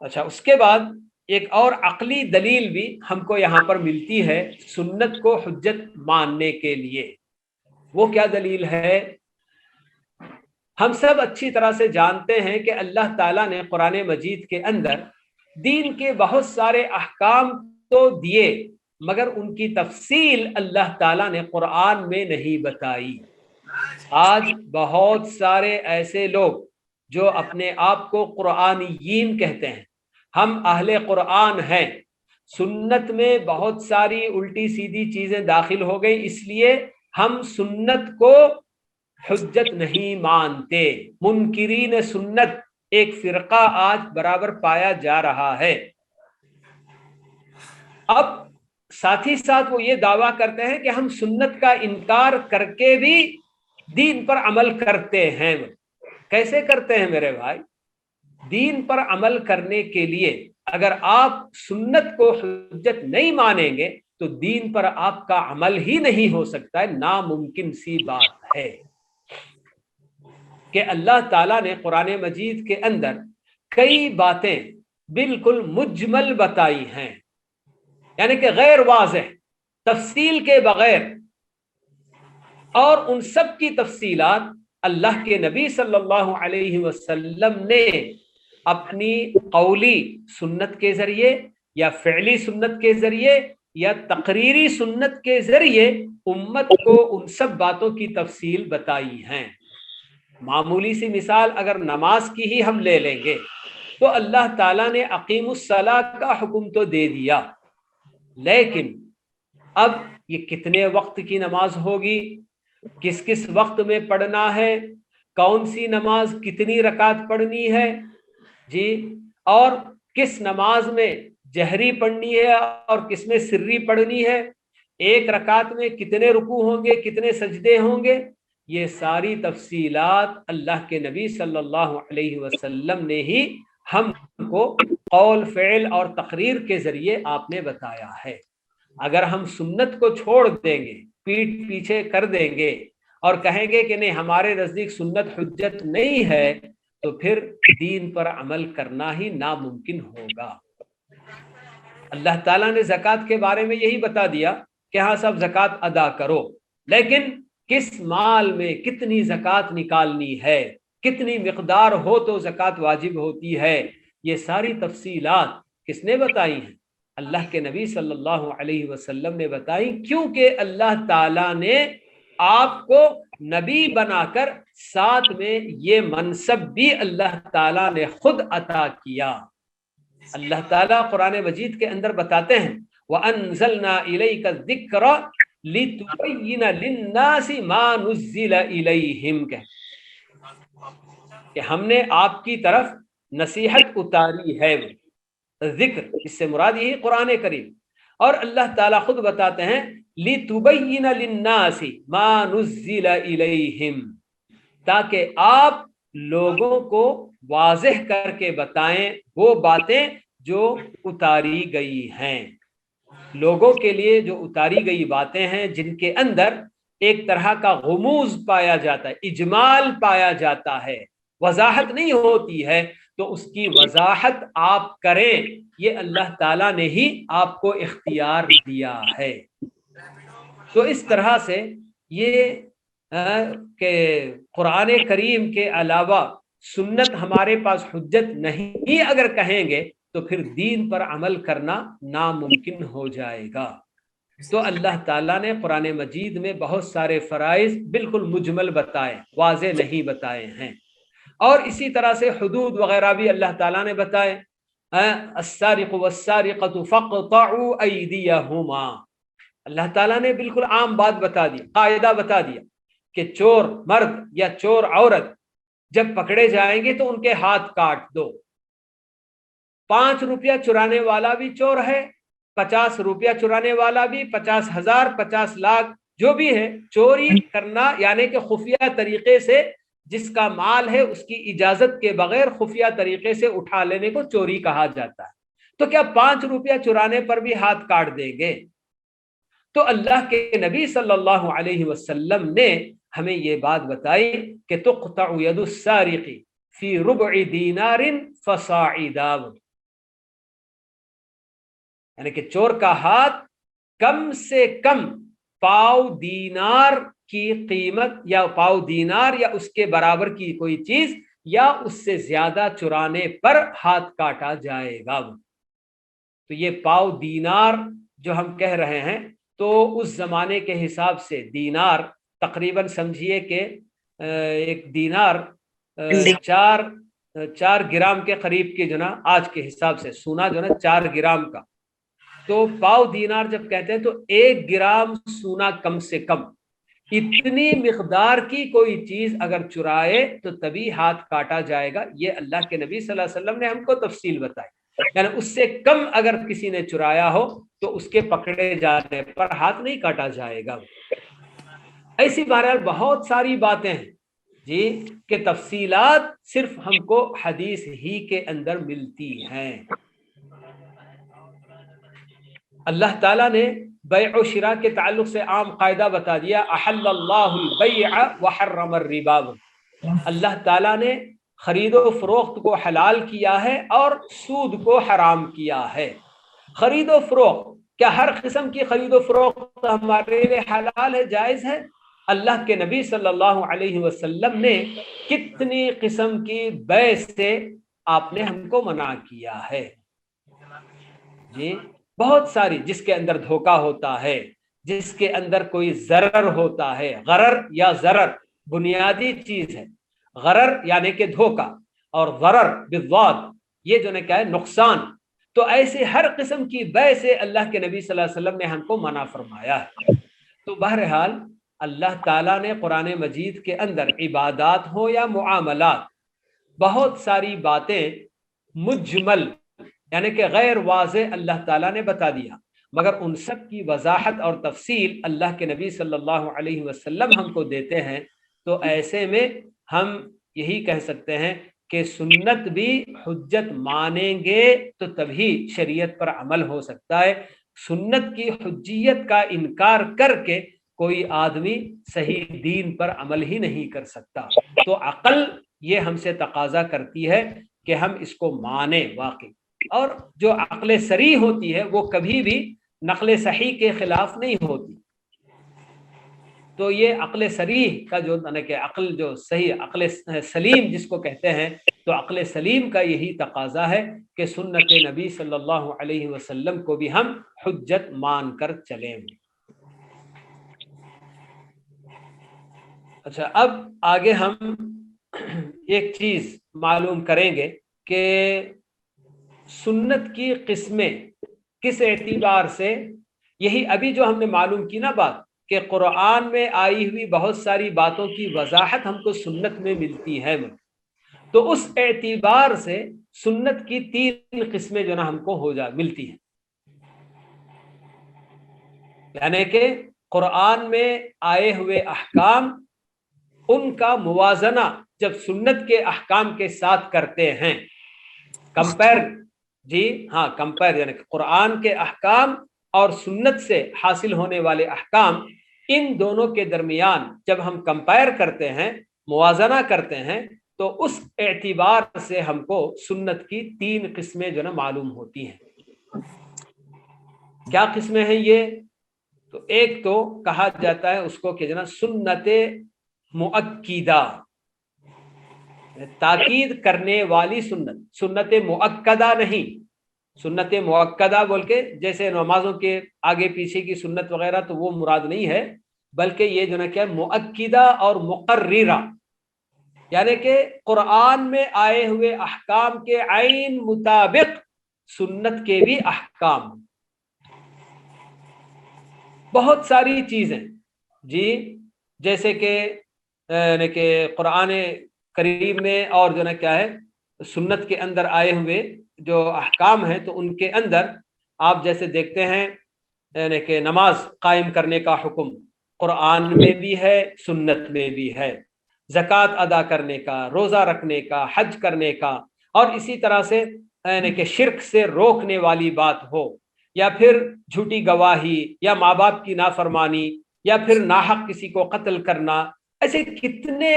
اچھا، اس کے بعد ایک اور عقلی دلیل بھی ہم کو یہاں پر ملتی ہے سنت کو حجت ماننے کے لیے. وہ کیا دلیل ہے؟ ہم سب اچھی طرح سے جانتے ہیں کہ اللہ تعالیٰ نے قرآن مجید کے اندر دین کے بہت سارے احکام تو دیے مگر ان کی تفصیل اللہ تعالیٰ نے قرآن میں نہیں بتائی. آج بہت سارے ایسے لوگ جو اپنے آپ کو قرآنیین کہتے ہیں، ہم اہل قرآن ہیں، سنت میں بہت ساری الٹی سیدھی چیزیں داخل ہو گئی، اس لیے ہم سنت کو حجت نہیں مانتے. منکرین سنت ایک فرقہ آج برابر پایا جا رہا ہے. اب ساتھ ہی ساتھ وہ یہ دعویٰ کرتے ہیں کہ ہم سنت کا انکار کر کے بھی دین پر عمل کرتے ہیں. کیسے کرتے ہیں میرے بھائی؟ دین پر عمل کرنے کے لیے اگر آپ سنت کو حجت نہیں مانیں گے تو دین پر آپ کا عمل ہی نہیں ہو سکتا ہے. ناممکن سی بات ہے کہ اللہ تعالیٰ نے قرآن مجید کے اندر کئی باتیں بالکل مجمل بتائی ہیں، یعنی کہ غیر واضح، تفصیل کے بغیر، اور ان سب کی تفصیلات اللہ کے نبی صلی اللہ علیہ وسلم نے اپنی قولی سنت کے ذریعے یا فعلی سنت کے ذریعے یا تقریری سنت کے ذریعے امت کو ان سب باتوں کی تفصیل بتائی ہیں. معمولی سی مثال اگر نماز کی ہی ہم لے لیں گے تو اللہ تعالیٰ نے اقیم الصلاۃ کا حکم تو دے دیا، لیکن اب یہ کتنے وقت کی نماز ہوگی، کس کس وقت میں پڑھنا ہے، کون سی نماز کتنی رکعت پڑھنی ہے اور کس نماز میں جہری پڑھنی ہے اور کس میں سری پڑھنی ہے، ایک رکعت میں کتنے رکوع ہوں گے، کتنے سجدے ہوں گے، یہ ساری تفصیلات اللہ کے نبی صلی اللہ علیہ وسلم نے ہی ہم کو قول، فعل اور تقریر کے ذریعے آپ نے بتایا ہے. اگر ہم سنت کو چھوڑ دیں گے، پیٹھ پیچھے کر دیں گے اور کہیں گے کہ نہیں ہمارے نزدیک سنت حجت نہیں ہے تو پھر دین پر عمل کرنا ہی ناممکن ہوگا. اللہ تعالیٰ نے زکوٰۃ کے بارے میں یہی بتا دیا کہ ہاں سب زکوٰۃ ادا کرو، لیکن کس مال میں کتنی زکوٰۃ نکالنی ہے، کتنی مقدار ہو تو زکوٰۃ واجب ہوتی ہے، یہ ساری تفصیلات کس نے بتائی ہیں؟ اللہ کے نبی صلی اللہ علیہ وسلم نے بتائی، کیونکہ اللہ تعالیٰ نے آپ کو نبی بنا کر ساتھ میں یہ منصب بھی اللہ تعالیٰ نے خود عطا کیا. اللہ تعالیٰ قرآن مجید کے اندر بتاتے ہیں وَأَنزَلْنَا إِلَيْكَ الذِّكْرَ لِتُبَيِّنَ لِلنَّاسِ مَا نُزِّلَ إِلَيْهِمْ، کہ ہم نے آپ کی طرف نصیحت اتاری ہے. ذکر اس سے مراد یہی قرآن کریم، اور اللہ تعالیٰ خود بتاتے ہیں لِتُبَيِّنَ لِلنَّاسِ مَا نُزِّلَ إِلَيْهِمْ، تاکہ آپ لوگوں کو واضح کر کے بتائیں وہ باتیں جو اتاری گئی ہیں. لوگوں کے لیے جو اتاری گئی باتیں ہیں جن کے اندر ایک طرح کا غموض پایا جاتا ہے، اجمال پایا جاتا ہے، وضاحت نہیں ہوتی ہے، تو اس کی وضاحت آپ کریں، یہ اللہ تعالیٰ نے ہی آپ کو اختیار دیا ہے۔ تو اس طرح سے یہ کہ قرآن کریم کے علاوہ سنت ہمارے پاس حجت نہیں اگر کہیں گے تو پھر دین پر عمل کرنا ناممکن ہو جائے گا۔ تو اللہ تعالیٰ نے قرآن مجید میں بہت سارے فرائض بالکل مجمل بتائے، واضح نہیں بتائے ہیں، اور اسی طرح سے حدود وغیرہ بھی اللہ تعالیٰ نے بتائے، السارق والسارقۃ فاقطعوا ایدیہما، اللہ تعالیٰ نے بالکل عام بات بتا دی، قاعدہ بتا دیا کہ چور مرد یا چور عورت جب پکڑے جائیں گے تو ان کے ہاتھ کاٹ دو۔ 5 روپیہ چرانے والا بھی چور ہے، 50 روپیہ چرانے والا بھی، 50,000 50 لاکھ جو بھی ہے، چوری کرنا یعنی کہ خفیہ طریقے سے جس کا مال ہے اس کی اجازت کے بغیر خفیہ طریقے سے اٹھا لینے کو چوری کہا جاتا ہے۔ تو کیا 5 روپیہ چرانے پر بھی ہاتھ کاٹ دیں گے؟ تو اللہ کے نبی صلی اللہ علیہ وسلم نے ہمیں یہ بات بتائی کہ تقطع ید السارق فی ربع دینار فصاعدا، یعنی کہ چور کا ہاتھ کم سے کم پاؤ دینار کی قیمت یا پاؤ دینار یا اس کے برابر کی کوئی چیز یا اس سے زیادہ چرانے پر ہاتھ کاٹا جائے گا۔ تو یہ پاؤ دینار جو ہم کہہ رہے ہیں تو اس زمانے کے حساب سے دینار تقریباً سمجھیے کہ ایک دینار 4 گرام کے قریب کی جو نا آج کے حساب سے سونا جو نا 4 گرام کا، تو پاؤ دینار جب کہتے ہیں تو 1 گرام سونا کم سے کم، اتنی مقدار کی کوئی چیز اگر چرائے تو تبھی ہاتھ کاٹا جائے گا۔ یہ اللہ کے نبی صلی اللہ علیہ وسلم نے ہم کو تفصیل بتائی، یعنی اس سے کم اگر کسی نے چرایا ہو تو اس کے پکڑے جانے پر ہاتھ نہیں کاٹا جائے گا۔ ایسی بہرحال بہت ساری باتیں ہیں جی کہ تفصیلات صرف ہم کو حدیث ہی کے اندر ملتی ہیں۔ اللہ تعالیٰ نے بیع و شراء کے تعلق سے عام قاعدہ بتا دیا، احل اللہ البیع وحرم الربا، اللہ تعالیٰ نے خرید و فروخت کو حلال کیا ہے اور سود کو حرام کیا ہے۔ خرید و فروخت، کیا ہر قسم کی خرید و فروخت ہمارے لیے حلال ہے، جائز ہے؟ اللہ کے نبی صلی اللہ علیہ وسلم نے کتنی قسم کی بیع سے آپ نے ہم کو منع کیا ہے جی، بہت ساری، جس کے اندر دھوکہ ہوتا ہے، جس کے اندر کوئی ضرر ہوتا ہے، غرر یا ضرر بنیادی چیز ہے، غرر یعنی کہ دھوکہ، اور ضرر بالضاد یہ جو نے کہا ہے نقصان، تو ایسے ہر قسم کی بیع سے اللہ کے نبی صلی اللہ علیہ وسلم نے ہم کو منع فرمایا ہے۔ تو بہرحال اللہ تعالیٰ نے قرآن مجید کے اندر عبادات ہو یا معاملات، بہت ساری باتیں مجمل یعنی کہ غیر واضح اللہ تعالیٰ نے بتا دیا، مگر ان سب کی وضاحت اور تفصیل اللہ کے نبی صلی اللہ علیہ وسلم ہم کو دیتے ہیں۔ تو ایسے میں ہم یہی کہہ سکتے ہیں کہ سنت بھی حجت مانیں گے تو تبھی شریعت پر عمل ہو سکتا ہے۔ سنت کی حجیت کا انکار کر کے کوئی آدمی صحیح دین پر عمل ہی نہیں کر سکتا۔ تو عقل یہ ہم سے تقاضا کرتی ہے کہ ہم اس کو مانیں واقعی، اور جو عقل صریح ہوتی ہے وہ کبھی بھی نقل صحیح کے خلاف نہیں ہوتی۔ تو یہ عقل صریح کا جو کہ عقل جو صحیح، عقل سلیم جس کو کہتے ہیں، تو عقل سلیم کا یہی تقاضا ہے کہ سنت نبی صلی اللہ علیہ وسلم کو بھی ہم حجت مان کر چلیں۔ اچھا، اب آگے ہم ایک چیز معلوم کریں گے کہ سنت کی قسمیں کس اعتبار سے، یہی ابھی جو ہم نے معلوم کی نا بات کہ قرآن میں آئی ہوئی بہت ساری باتوں کی وضاحت ہم کو سنت میں ملتی ہے، تو اس اعتبار سے سنت کی 3 قسمیں جو نا ہم کو ملتی ہیں، یعنی کہ قرآن میں آئے ہوئے احکام، ان کا موازنہ جب سنت کے احکام کے ساتھ کرتے ہیں، کمپیر، جی ہاں کمپیر، یعنی کہ قرآن کے احکام اور سنت سے حاصل ہونے والے احکام، ان دونوں کے درمیان جب ہم کمپیر کرتے ہیں، موازنہ کرتے ہیں، تو اس اعتبار سے ہم کو سنت کی 3 قسمیں جو نا معلوم ہوتی ہیں۔ کیا قسمیں ہیں یہ؟ تو ایک تو کہا جاتا ہے اس کو کہ جو نا سنت مؤکدہ، تاکید کرنے والی سنت، سنت مؤکدہ نہیں۔ سنت مؤکدہ بول کے جیسے نمازوں کے آگے پیچھے کی سنت وغیرہ تو وہ مراد نہیں ہے، بلکہ یہ جو نا کیا مؤکدہ اور مقررہ، یعنی کہ قرآن میں آئے ہوئے احکام کے عین مطابق سنت کے بھی احکام۔ بہت ساری چیزیں جی، جیسے کہ قرآن کریم میں اور جو نا کیا ہے سنت کے اندر آئے ہوئے جو احکام ہیں، تو ان کے اندر آپ جیسے دیکھتے ہیں یعنی کہ نماز قائم کرنے کا حکم قرآن میں بھی ہے، سنت میں بھی ہے، زکوٰۃ ادا کرنے کا، روزہ رکھنے کا، حج کرنے کا، اور اسی طرح سے یعنی کہ شرک سے روکنے والی بات ہو، یا پھر جھوٹی گواہی، یا ماں باپ کی نافرمانی، یا پھر ناحق کسی کو قتل کرنا، ایسے کتنے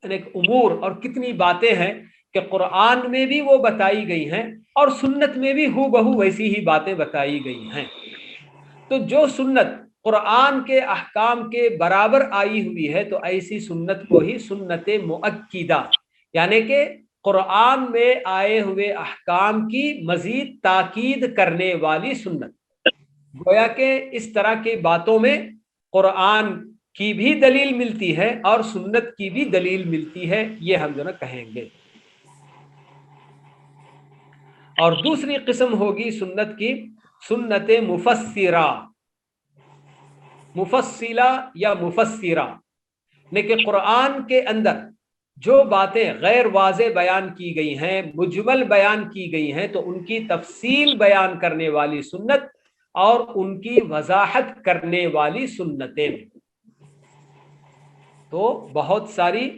امور اور کتنی باتیں ہیں کہ قرآن میں بھی وہ بتائی گئی ہیں اور سنت میں بھی ہو بہو ویسی ہی باتیں بتائی گئی ہیں۔ تو جو سنت قرآن کے احکام کے برابر آئی ہوئی ہے تو ایسی سنت کو ہی سنت مؤکدہ، یعنی کہ قرآن میں آئے ہوئے احکام کی مزید تاکید کرنے والی سنت۔ گویا کہ اس طرح کی باتوں میں قرآن کی بھی دلیل ملتی ہے اور سنت کی بھی دلیل ملتی ہے، یہ ہم جو نا کہیں گے۔ اور دوسری قسم ہوگی سنت کی سنت مفسرہ، مفصلہ یا مفسرہ، لیکن قرآن کے اندر جو باتیں غیر واضح بیان کی گئی ہیں، مجمل بیان کی گئی ہیں، تو ان کی تفصیل بیان کرنے والی سنت اور ان کی وضاحت کرنے والی سنتیں۔ تو بہت ساری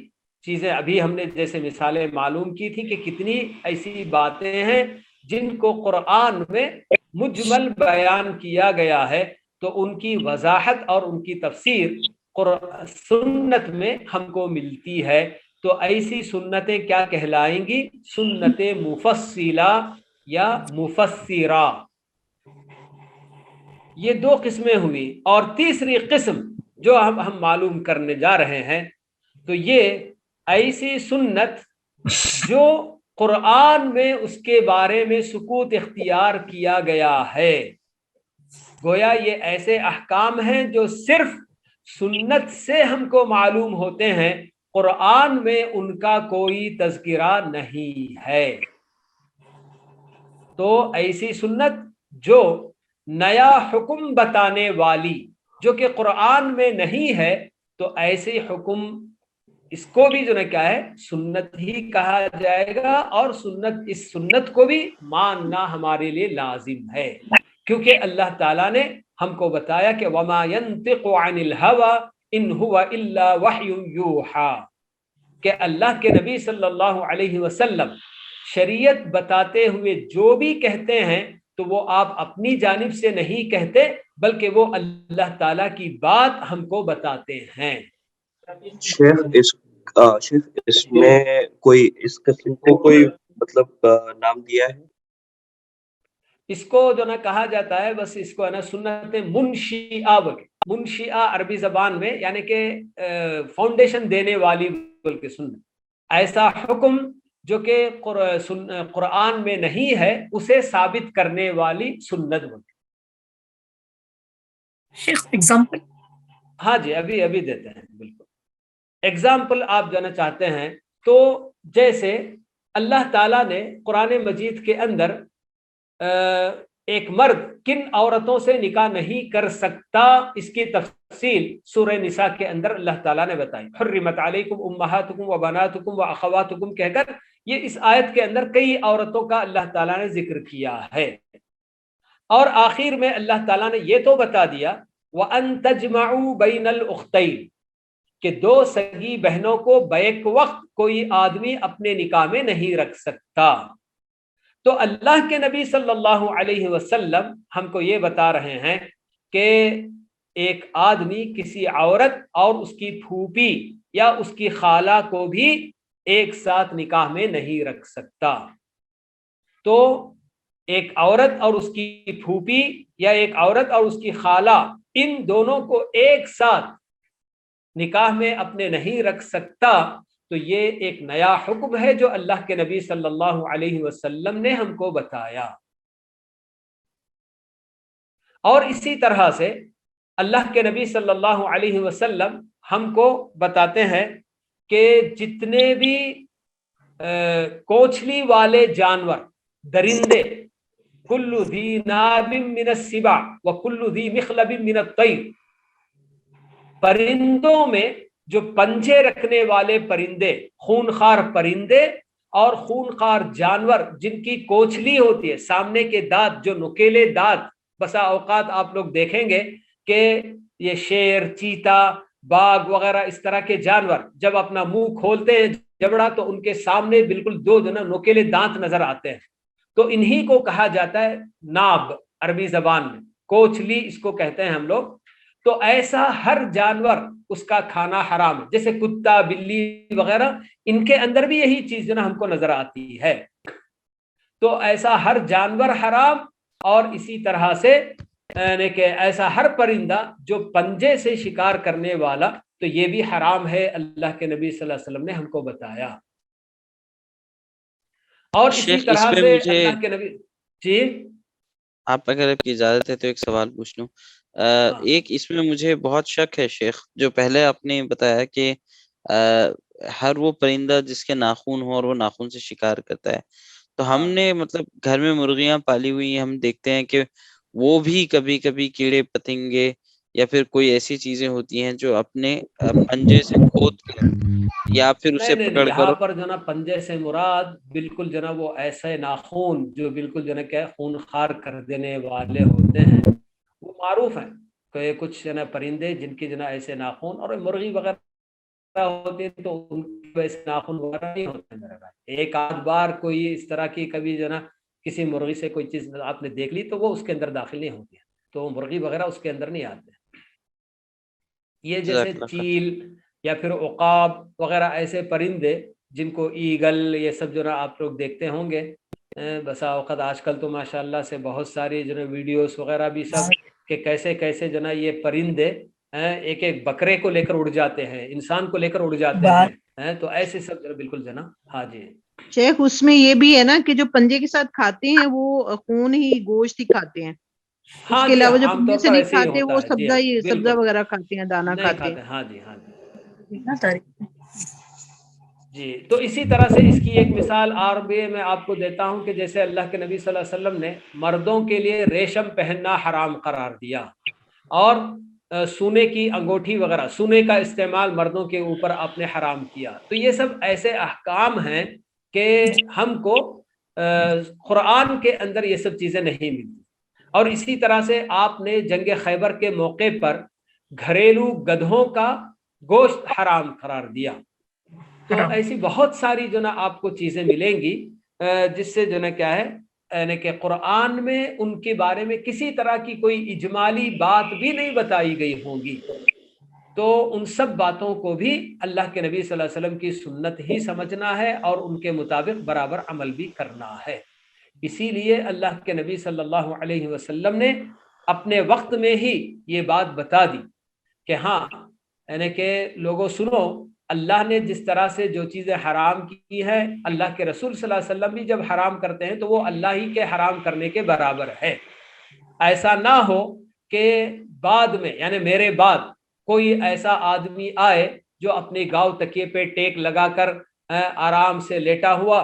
چیزیں ابھی ہم نے جیسے مثالیں معلوم کی تھی کہ کتنی ایسی باتیں ہیں جن کو قرآن میں مجمل بیان کیا گیا ہے، تو ان کی وضاحت اور ان کی تفسیر سنت میں ہم کو ملتی ہے۔ تو ایسی سنتیں کیا کہلائیں گی؟ سنت مفصلہ یا مفسرہ۔ یہ 2 قسمیں ہوئی، اور تیسری قسم جو ہم معلوم کرنے جا رہے ہیں تو یہ ایسی سنت جو قرآن میں اس کے بارے میں سکوت اختیار کیا گیا ہے۔ گویا یہ ایسے احکام ہیں جو صرف سنت سے ہم کو معلوم ہوتے ہیں، قرآن میں ان کا کوئی تذکرہ نہیں ہے۔ تو ایسی سنت جو نیا حکم بتانے والی، جو کہ قرآن میں نہیں ہے، تو ایسے حکم اس کو بھی جو ہے کیا ہے سنت ہی کہا جائے گا، اور اس سنت کو بھی ماننا ہمارے لیے لازم ہے، کیونکہ اللہ تعالیٰ نے ہم کو بتایا کہ وَمَا يَنطِقُ عَنِ الْهَوَىٰ إِنْ هُوَ إِلَّا وَحْيٌ يُوحَىٰ، کہ اللہ کے نبی صلی اللہ علیہ وسلم شریعت بتاتے ہوئے جو بھی کہتے ہیں تو وہ آپ اپنی جانب سے نہیں کہتے، بلکہ وہ اللہ تعالیٰ کی بات ہم کو بتاتے ہیں۔ شیخ اس میں کوئی اس قسم کو کوئی مطلب نام دیا ہے؟ اس کو جو نا کہا جاتا ہے، بس اس کو ہے نا سنت منشیہ بول کے، منشیہ عربی زبان میں یعنی کہ فاؤنڈیشن دینے والی بول کے سنت، ایسا حکم جو کہ قرآن میں نہیں ہے اسے ثابت کرنے والی سنت بول کے۔ شیخ ایگزامپل؟ ہاں جی، ابھی دیتے ہیں، بالکل ایگزامپل آپ جانا چاہتے ہیں تو جیسے اللہ تعالیٰ نے قرآن مجید کے اندر ایک مرد کن عورتوں سے نکاح نہیں کر سکتا، اس کی تفصیل سورہ نساء کے اندر اللہ تعالیٰ نے بتائی، حرمت علیکم امہاتکم و بناتکم و اخواتکم کہہ کر یہ اس آیت کے اندر کئی عورتوں کا اللہ تعالیٰ نے ذکر کیا ہے، اور آخر میں اللہ تعالیٰ نے یہ تو بتا دیا وَأَن تَجْمَعُوا بَيْنَ الْأُخْتَيْنِ، کہ 2 سگی بہنوں کو بیک وقت کوئی آدمی اپنے نکاح میں نہیں رکھ سکتا۔ تو اللہ کے نبی صلی اللہ علیہ وسلم ہم کو یہ بتا رہے ہیں کہ ایک آدمی کسی عورت اور اس کی پھوپھی یا اس کی خالہ کو بھی ایک ساتھ نکاح میں نہیں رکھ سکتا. تو ایک عورت اور اس کی پھوپھی یا ایک عورت اور اس کی خالہ، ان دونوں کو ایک ساتھ نکاح میں اپنے نہیں رکھ سکتا. تو یہ ایک نیا حکم ہے جو اللہ کے نبی صلی اللہ علیہ وسلم نے ہم کو بتایا. اور اسی طرح سے اللہ کے نبی صلی اللہ علیہ وسلم ہم کو بتاتے ہیں کہ جتنے بھی کوچلی والے جانور، درندے، کل ذی ناب من السباع وکل ذی مخلب من الطیر، پرندوں میں جو پنجے رکھنے والے پرندے، خونخوار پرندے اور خونخوار جانور جن کی کوچلی ہوتی ہے، سامنے کے دانت جو نکیلے دانت، بسا اوقات آپ لوگ دیکھیں گے کہ یہ شیر، چیتا، باغ وغیرہ اس طرح کے جانور جب اپنا منہ کھولتے ہیں جبڑا تو ان کے سامنے بالکل دو نوکیلے دانت نظر آتے ہیں. تو انہی کو کہا جاتا ہے ناب، عربی زبان میں کوچلی اس کو کہتے ہیں ہم لوگ. تو ایسا ہر جانور اس کا کھانا حرام ہے، جیسے کتا، بلی وغیرہ، ان کے اندر بھی یہی چیز ہم کو نظر آتی ہے. تو ایسا ہر جانور حرام، اور اسی طرح سے یعنی کہ ایسا ہر پرندہ جو پنجے سے شکار کرنے والا، تو یہ بھی حرام ہے، اللہ کے نبی صلی اللہ علیہ وسلم نے ہم کو بتایا. اور اسی شیخ، اس طرح پہ سے مجھے اللہ کے نبی، جی آپ اگر آپ کی اجازت ہے تو ایک سوال پوچھ لوں. ایک اس میں مجھے بہت شک ہے شیخ، جو پہلے آپ نے بتایا کہ ہر وہ پرندہ جس کے ناخن ہو اور وہ ناخن سے شکار کرتا ہے، تو ہم نے مطلب گھر میں مرغیاں پالی ہوئی ہیں، ہم دیکھتے ہیں کہ وہ بھی کبھی کبھی کیڑے پتنگے یا پھر کوئی ایسی چیزیں ہوتی ہیں جو اپنے پنجے سے کھود کر یا پھر اسے نہیں، پکڑ کر. یہاں پر جو نا پنجے سے مراد بالکل جو نا وہ ایسے ناخون جو بالکل جو نا کیا خون خار کر دینے والے ہوتے ہیں، وہ معروف ہیں کہ کچھ جو نا پرندے جن کی جو نا ایسے ناخون، اور مرغی وغیرہ ہوتے ہیں تو ان کے ویسے ناخون وغیرہ نہیں ہوتے میرے بھائی. ایک آدھ بار کوئی اس طرح کی کبھی جو نا کسی مرغی سے کوئی چیز آپ نے دیکھ لی تو وہ اس کے اندر داخل نہیں ہوتی ہے، تو مرغی وغیرہ اس کے اندر نہیں آتے. یہ جیسے چیل یا پھر عقاب وغیرہ ایسے پرندے جن کو ایگل یہ سب جو نا آپ لوگ دیکھتے ہوں گے. بسا اوقات آج کل تو ماشاءاللہ سے بہت ساری جو نا ویڈیوز وغیرہ بھی سب کہ کیسے کیسے جو نا یہ پرندے ایک ایک بکرے کو لے کر اڑ جاتے ہیں، انسان کو لے کر اڑ جاتے ہیں. تو ایسے سب بالکل جو نا. ہاں جی شیخ، اس میں یہ بھی ہے نا کہ جو پنجے کے ساتھ کھاتے ہیں وہ خون ہی، گوشت ہی کھاتے ہیں، اس ہاں کے جی علاوہ جو عام پنجے طور سے پر نہیں ایسے ہی کھاتے ہوتا وہ ہے. جی ہاں سبزہ بالکل وغیرہ کھاتے ہیں، دانا نہیں کھاتے ہیں. کھاتے. ہاں جی ہاں جی جی. تو اسی طرح سے اس کی ایک مثال اور بھی میں آپ کو دیتا ہوں کہ جیسے اللہ کے نبی صلی اللہ علیہ وسلم نے مردوں کے لیے ریشم پہننا حرام قرار دیا، اور سونے کی انگوٹھی وغیرہ، سونے کا استعمال مردوں کے اوپر آپ نے حرام کیا. تو یہ سب ایسے احکام ہیں کہ ہم کو قرآن کے اندر یہ سب چیزیں نہیں ملتی. اور اسی طرح سے آپ نے جنگ خیبر کے موقع پر گھریلو گدھوں کا گوشت حرام قرار دیا. تو ایسی بہت ساری جو نا آپ کو چیزیں ملیں گی جس سے جو نا کیا ہے یعنی کہ قرآن میں ان کے بارے میں کسی طرح کی کوئی اجمالی بات بھی نہیں بتائی گئی ہوگی. تو ان سب باتوں کو بھی اللہ کے نبی صلی اللہ علیہ وسلم کی سنت ہی سمجھنا ہے اور ان کے مطابق برابر عمل بھی کرنا ہے. اسی لیے اللہ کے نبی صلی اللہ علیہ وسلم نے اپنے وقت میں ہی یہ بات بتا دی کہ ہاں یعنی کہ لوگوں سنو، اللہ نے جس طرح سے جو چیزیں حرام کی ہے، اللہ کے رسول صلی اللہ علیہ وسلم بھی جب حرام کرتے ہیں تو وہ اللہ ہی کے حرام کرنے کے برابر ہے. ایسا نہ ہو کہ بعد میں یعنی میرے بعد کوئی ایسا آدمی آئے جو اپنی گاؤں تکیے پہ ٹیک لگا کر آرام سے لیٹا ہوا،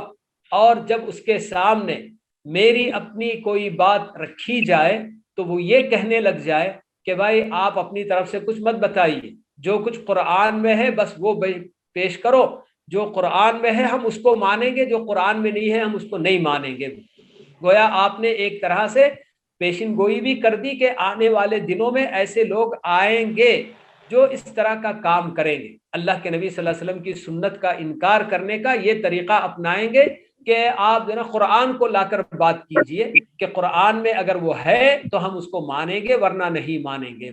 اور جب اس کے سامنے میری اپنی کوئی بات رکھی جائے تو وہ یہ کہنے لگ جائے کہ بھائی آپ اپنی طرف سے کچھ مت بتائیے، جو کچھ قرآن میں ہے بس وہ پیش کرو، جو قرآن میں ہے ہم اس کو مانیں گے، جو قرآن میں نہیں ہے ہم اس کو نہیں مانیں گے. گویا آپ نے ایک طرح سے پیشن گوئی بھی کر دی کہ آنے والے دنوں میں ایسے لوگ آئیں گے جو اس طرح کا کام کریں گے، اللہ کے نبی صلی اللہ علیہ وسلم کی سنت کا انکار کرنے کا یہ طریقہ اپنائیں گے کہ آپ جو نا قرآن کو لا کر بات کیجئے کہ قرآن میں اگر وہ ہے تو ہم اس کو مانیں گے ورنہ نہیں مانیں گے.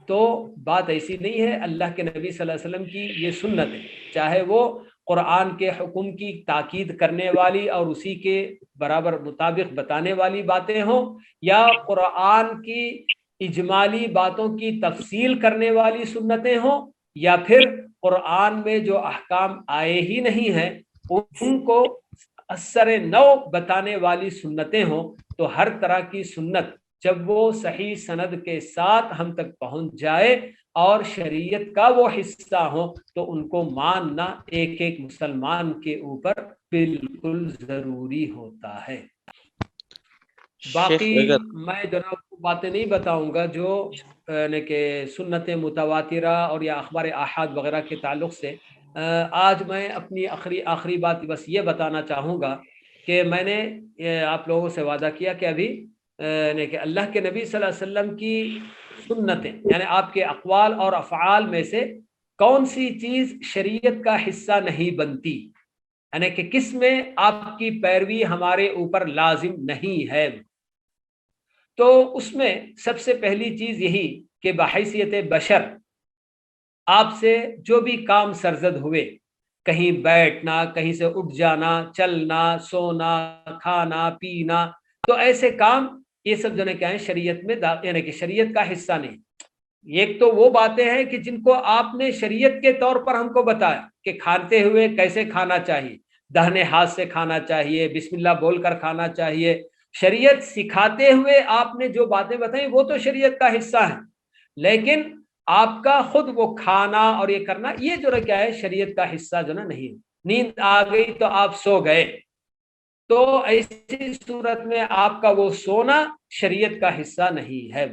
تو بات ایسی نہیں ہے. اللہ کے نبی صلی اللہ علیہ وسلم کی یہ سنت ہے، چاہے وہ قرآن کے حکم کی تاکید کرنے والی اور اسی کے برابر مطابق بتانے والی باتیں ہوں، یا قرآن کی اجمالی باتوں کی تفصیل کرنے والی سنتیں ہوں، یا پھر قرآن میں جو احکام آئے ہی نہیں ہیں ان کو اثر نو بتانے والی سنتیں ہوں، تو ہر طرح کی سنت جب وہ صحیح سند کے ساتھ ہم تک پہنچ جائے اور شریعت کا وہ حصہ ہو تو ان کو ماننا ایک ایک مسلمان کے اوپر بالکل ضروری ہوتا ہے۔ باقی میں جناب کو باتیں نہیں بتاؤں گا جو یعنی کہ سنت متواترہ اور یا اخبار احاد وغیرہ کے تعلق سے۔ آج میں اپنی آخری بات بس یہ بتانا چاہوں گا کہ میں نے آپ لوگوں سے وعدہ کیا کہ ابھی یعنی کہ اللہ کے نبی صلی اللہ علیہ وسلم کی سنتیں یعنی آپ کے اقوال اور افعال میں سے کون سی چیز شریعت کا حصہ نہیں بنتی، یعنی کہ کس میں آپ کی پیروی ہمارے اوپر لازم نہیں ہے۔ تو اس میں سب سے پہلی چیز یہی کہ بحیثیت بشر آپ سے جو بھی کام سرزد ہوئے، کہیں بیٹھنا، کہیں سے اٹھ جانا، چلنا، سونا، کھانا، پینا، تو ایسے کام یہ سب جو کیا ہیں شریعت میں یعنی کہ شریعت کا حصہ نہیں۔ ایک تو وہ باتیں ہیں کہ جن کو آپ نے شریعت کے طور پر ہم کو بتایا کہ کھاتے ہوئے کیسے کھانا چاہیے، داہنے ہاتھ سے کھانا چاہیے، بسم اللہ بول کر کھانا چاہیے، شریعت سکھاتے ہوئے آپ نے جو باتیں بتائیں وہ تو شریعت کا حصہ ہے، لیکن آپ کا خود وہ کھانا اور یہ کرنا یہ جو کیا ہے شریعت کا حصہ جو نہیں۔ نیند آ گئی تو آپ سو گئے، تو ایسی صورت میں آپ کا وہ سونا شریعت کا حصہ نہیں ہے۔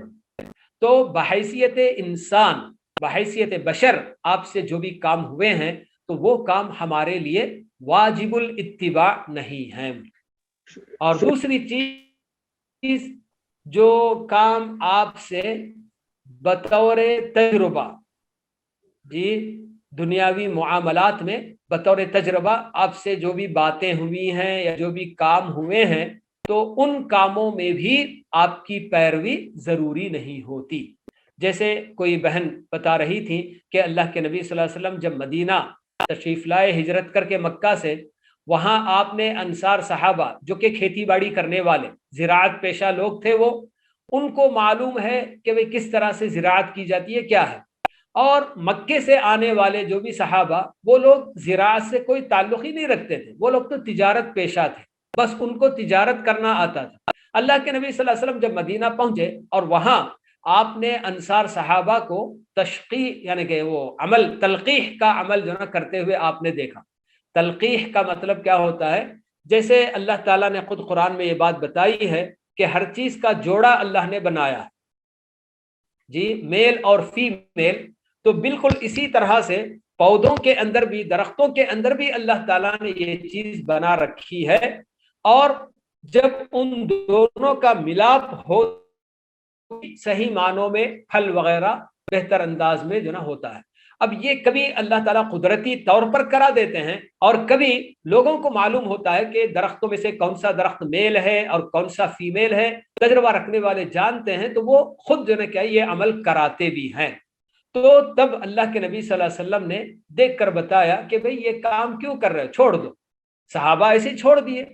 تو بحیثیت انسان، بحیثیت بشر آپ سے جو بھی کام ہوئے ہیں تو وہ کام ہمارے لیے واجب الاتباع نہیں ہے۔ اور دوسری چیز جو کام آپ سے بطور تجربہ دنیاوی معاملات میں بطور تجربہ آپ سے جو بھی باتیں ہوئی ہیں یا جو بھی کام ہوئے ہیں تو ان کاموں میں بھی آپ کی پیروی ضروری نہیں ہوتی۔ جیسے کوئی بہن بتا رہی تھی کہ اللہ کے نبی صلی اللہ علیہ وسلم جب مدینہ تشریف لائے ہجرت کر کے مکہ سے، وہاں آپ نے انصار صحابہ جو کہ کھیتی باڑی کرنے والے زراعت پیشہ لوگ تھے، وہ ان کو معلوم ہے کہ وہ کس طرح سے زراعت کی جاتی ہے کیا ہے، اور مکے سے آنے والے جو بھی صحابہ وہ لوگ زراعت سے کوئی تعلق ہی نہیں رکھتے تھے، وہ لوگ تو تجارت پیشہ تھے، بس ان کو تجارت کرنا آتا تھا۔ اللہ کے نبی صلی اللہ علیہ وسلم جب مدینہ پہنچے اور وہاں آپ نے انصار صحابہ کو تشقیق یعنی کہ وہ عمل تلقیح کا عمل جو کرتے ہوئے آپ نے دیکھا۔ تلقیح کا مطلب کیا ہوتا ہے؟ جیسے اللہ تعالیٰ نے خود قرآن میں یہ بات بتائی ہے کہ ہر چیز کا جوڑا اللہ نے بنایا ہے، میل اور فیمیل، تو بالکل اسی طرح سے پودوں کے اندر بھی، درختوں کے اندر بھی اللہ تعالیٰ نے یہ چیز بنا رکھی ہے، اور جب ان دونوں کا ملاپ ہو صحیح معنوں میں پھل وغیرہ بہتر انداز میں جو ہوتا ہے۔ اب یہ کبھی اللہ تعالیٰ قدرتی طور پر کرا دیتے ہیں اور کبھی لوگوں کو معلوم ہوتا ہے کہ درختوں میں سے کون سا درخت میل ہے اور کون سا فیمیل ہے، تجربہ رکھنے والے جانتے ہیں تو وہ خود جو کیا یہ عمل کراتے بھی ہیں۔ تو تب اللہ کے نبی صلی اللہ علیہ وسلم نے دیکھ کر بتایا کہ بھئی یہ کام کیوں کر رہے ہو، چھوڑ دو۔ صحابہ ایسے چھوڑ دیے،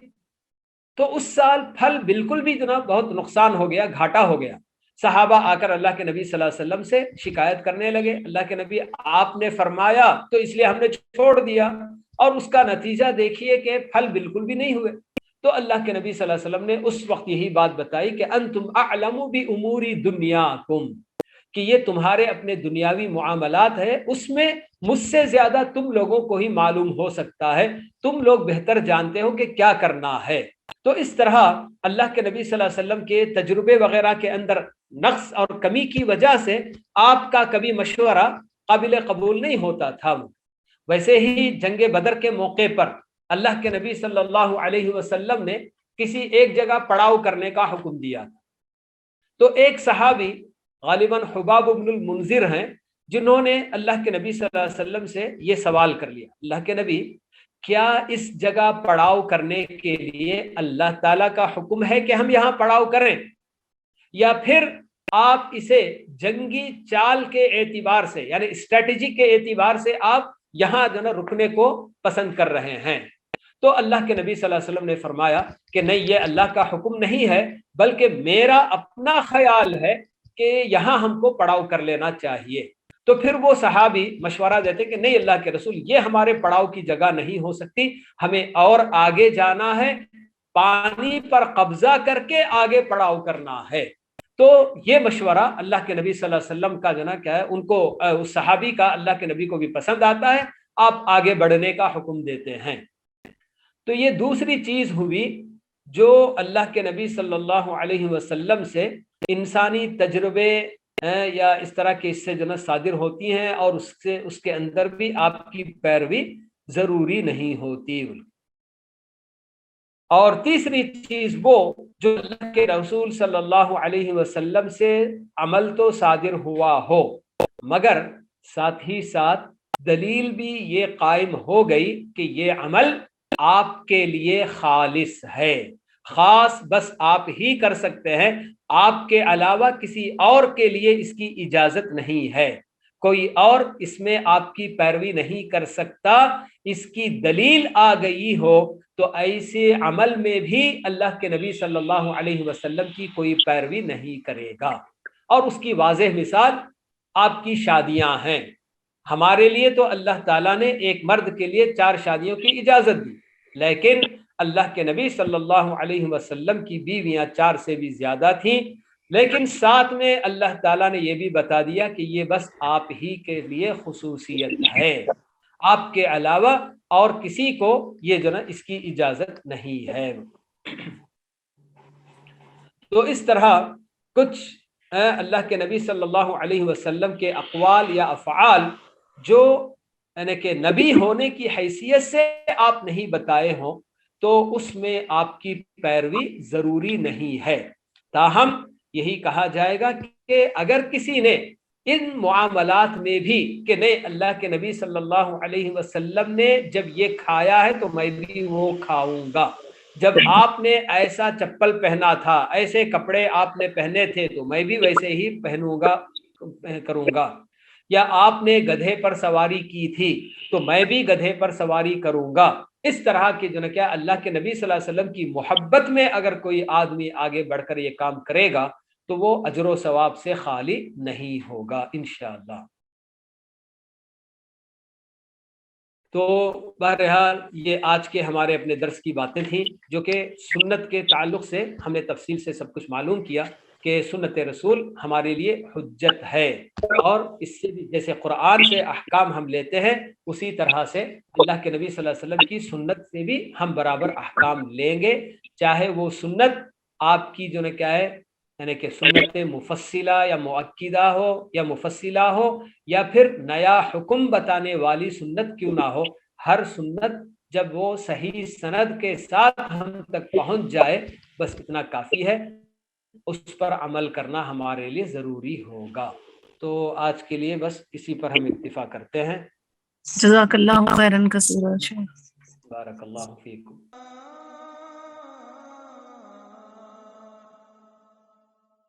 تو اس سال پھل بالکل بھی جناب بہت نقصان ہو گیا، گھاٹا ہو گیا۔ صحابہ آ کر اللہ کے نبی صلی اللہ علیہ وسلم سے شکایت کرنے لگے، اللہ کے نبی آپ نے فرمایا تو اس لیے ہم نے چھوڑ دیا، اور اس کا نتیجہ دیکھیے کہ پھل بالکل بھی نہیں ہوئے۔ تو اللہ کے نبی صلی اللہ علیہ وسلم نے اس وقت یہی بات بتائی کہ انتم اعلم بامور دنیاکم، کہ یہ تمہارے اپنے دنیاوی معاملات ہے، اس میں مجھ سے زیادہ تم لوگوں کو ہی معلوم ہو سکتا ہے، تم لوگ بہتر جانتے ہو کہ کیا کرنا ہے۔ تو اس طرح اللہ کے نبی صلی اللہ علیہ وسلم کے تجربے وغیرہ کے اندر نقص اور کمی کی وجہ سے آپ کا کبھی مشورہ قابل قبول نہیں ہوتا تھا۔ ویسے ہی جنگ بدر کے موقع پر اللہ کے نبی صلی اللہ علیہ وسلم نے کسی ایک جگہ پڑاؤ کرنے کا حکم دیا تھا، تو ایک صحابی غالباً حباب بن المنذر ہیں جنہوں نے اللہ کے نبی صلی اللہ علیہ وسلم سے یہ سوال کر لیا، اللہ کے نبی کیا اس جگہ پڑاؤ کرنے کے لیے اللہ تعالیٰ کا حکم ہے کہ ہم یہاں پڑاؤ کریں، یا پھر آپ اسے جنگی چال کے اعتبار سے یعنی اسٹریٹجی کے اعتبار سے آپ یہاں جو نا رکنے کو پسند کر رہے ہیں. تو اللہ کے نبی صلی اللہ علیہ وسلم نے فرمایا کہ نہیں، یہ اللہ کا حکم نہیں ہے، بلکہ میرا اپنا خیال ہے کہ یہاں ہم کو پڑاؤ کر لینا چاہیے. تو پھر وہ صحابی مشورہ دیتے کہ نہیں اللہ کے رسول، یہ ہمارے پڑاؤ کی جگہ نہیں ہو سکتی، ہمیں اور آگے جانا ہے، پانی پر قبضہ کر کے آگے پڑاؤ کرنا ہے. تو یہ مشورہ اللہ کے نبی صلی اللہ علیہ وسلم کا جو نا کیا ہے، ان کو اس صحابی کا اللہ کے نبی کو بھی پسند آتا ہے، آپ آگے بڑھنے کا حکم دیتے ہیں. تو یہ دوسری چیز ہوئی جو اللہ کے نبی صلی اللہ علیہ وسلم سے انسانی تجربے یا اس طرح کے اس سے جو نا صادر ہوتی ہیں، اور اس کے اندر بھی آپ کی پیروی ضروری نہیں ہوتی. اور تیسری چیز وہ جو اللہ کے رسول صلی اللہ علیہ وسلم سے عمل تو صادر ہوا ہو، مگر ساتھ ہی ساتھ دلیل بھی یہ قائم ہو گئی کہ یہ عمل آپ کے لیے خالص ہے، خاص بس آپ ہی کر سکتے ہیں، آپ کے علاوہ کسی اور کے لیے اس کی اجازت نہیں ہے، کوئی اور اس میں آپ کی پیروی نہیں کر سکتا. اس کی دلیل آ گئی ہو تو ایسے عمل میں بھی اللہ کے نبی صلی اللہ علیہ وسلم کی کوئی پیروی نہیں کرے گا. اور اس کی واضح مثال آپ کی شادیاں ہیں. ہمارے لیے تو اللہ تعالیٰ نے ایک مرد کے لیے 4 شادیوں کی اجازت دی، لیکن اللہ کے نبی صلی اللہ علیہ وسلم کی بیویاں 4 سے بھی زیادہ تھیں، لیکن ساتھ میں اللہ تعالیٰ نے یہ بھی بتا دیا کہ یہ بس آپ ہی کے لیے خصوصیت ہے، آپ کے علاوہ اور کسی کو یہ جو نا اس کی اجازت نہیں ہے. تو اس طرح کچھ اللہ کے نبی صلی اللہ علیہ وسلم کے اقوال یا افعال جو یعنی کہ نبی ہونے کی حیثیت سے آپ نہیں بتائے ہوں تو اس میں آپ کی پیروی ضروری نہیں ہے. تاہم یہی کہا جائے گا کہ اگر کسی نے ان معاملات میں بھی کہ نہیں اللہ کے نبی صلی اللہ علیہ وسلم نے جب یہ کھایا ہے تو میں بھی وہ کھاؤں گا، جب آپ نے ایسا چپل پہنا تھا، ایسے کپڑے آپ نے پہنے تھے تو میں بھی ویسے ہی پہنوں گا، کروں گا، یا آپ نے گدھے پر سواری کی تھی تو میں بھی گدھے پر سواری کروں گا. اس طرح کے جو نا کیا اللہ کے نبی صلی اللہ علیہ وسلم کی محبت میں اگر کوئی آدمی آگے بڑھ کر یہ کام کرے گا تو وہ اجر و ثواب سے خالی نہیں ہوگا انشاءاللہ. تو بہرحال یہ آج کے ہمارے اپنے درس کی باتیں تھیں جو کہ سنت کے تعلق سے ہم نے تفصیل سے سب کچھ معلوم کیا کہ سنت رسول ہمارے لیے حجت ہے، اور اس سے بھی جیسے قرآن سے احکام ہم لیتے ہیں اسی طرح سے اللہ کے نبی صلی اللہ علیہ وسلم کی سنت سے بھی ہم برابر احکام لیں گے، چاہے وہ سنت آپ کی جو نا کیا ہے یعنی کہ سنت مفصلہ یا مؤکدہ ہو یا مفصلہ ہو یا پھر نیا حکم بتانے والی سنت کیوں نہ ہو، ہر سنت جب وہ صحیح سند کے ساتھ ہم تک پہنچ جائے بس اتنا کافی ہے، اس پر عمل کرنا ہمارے لیے ضروری ہوگا. تو آج کے لیے بس اسی پر ہم اکتفا کرتے ہیں. جزاک اللہ خیرن کثیرا. بارک اللہ فیکم.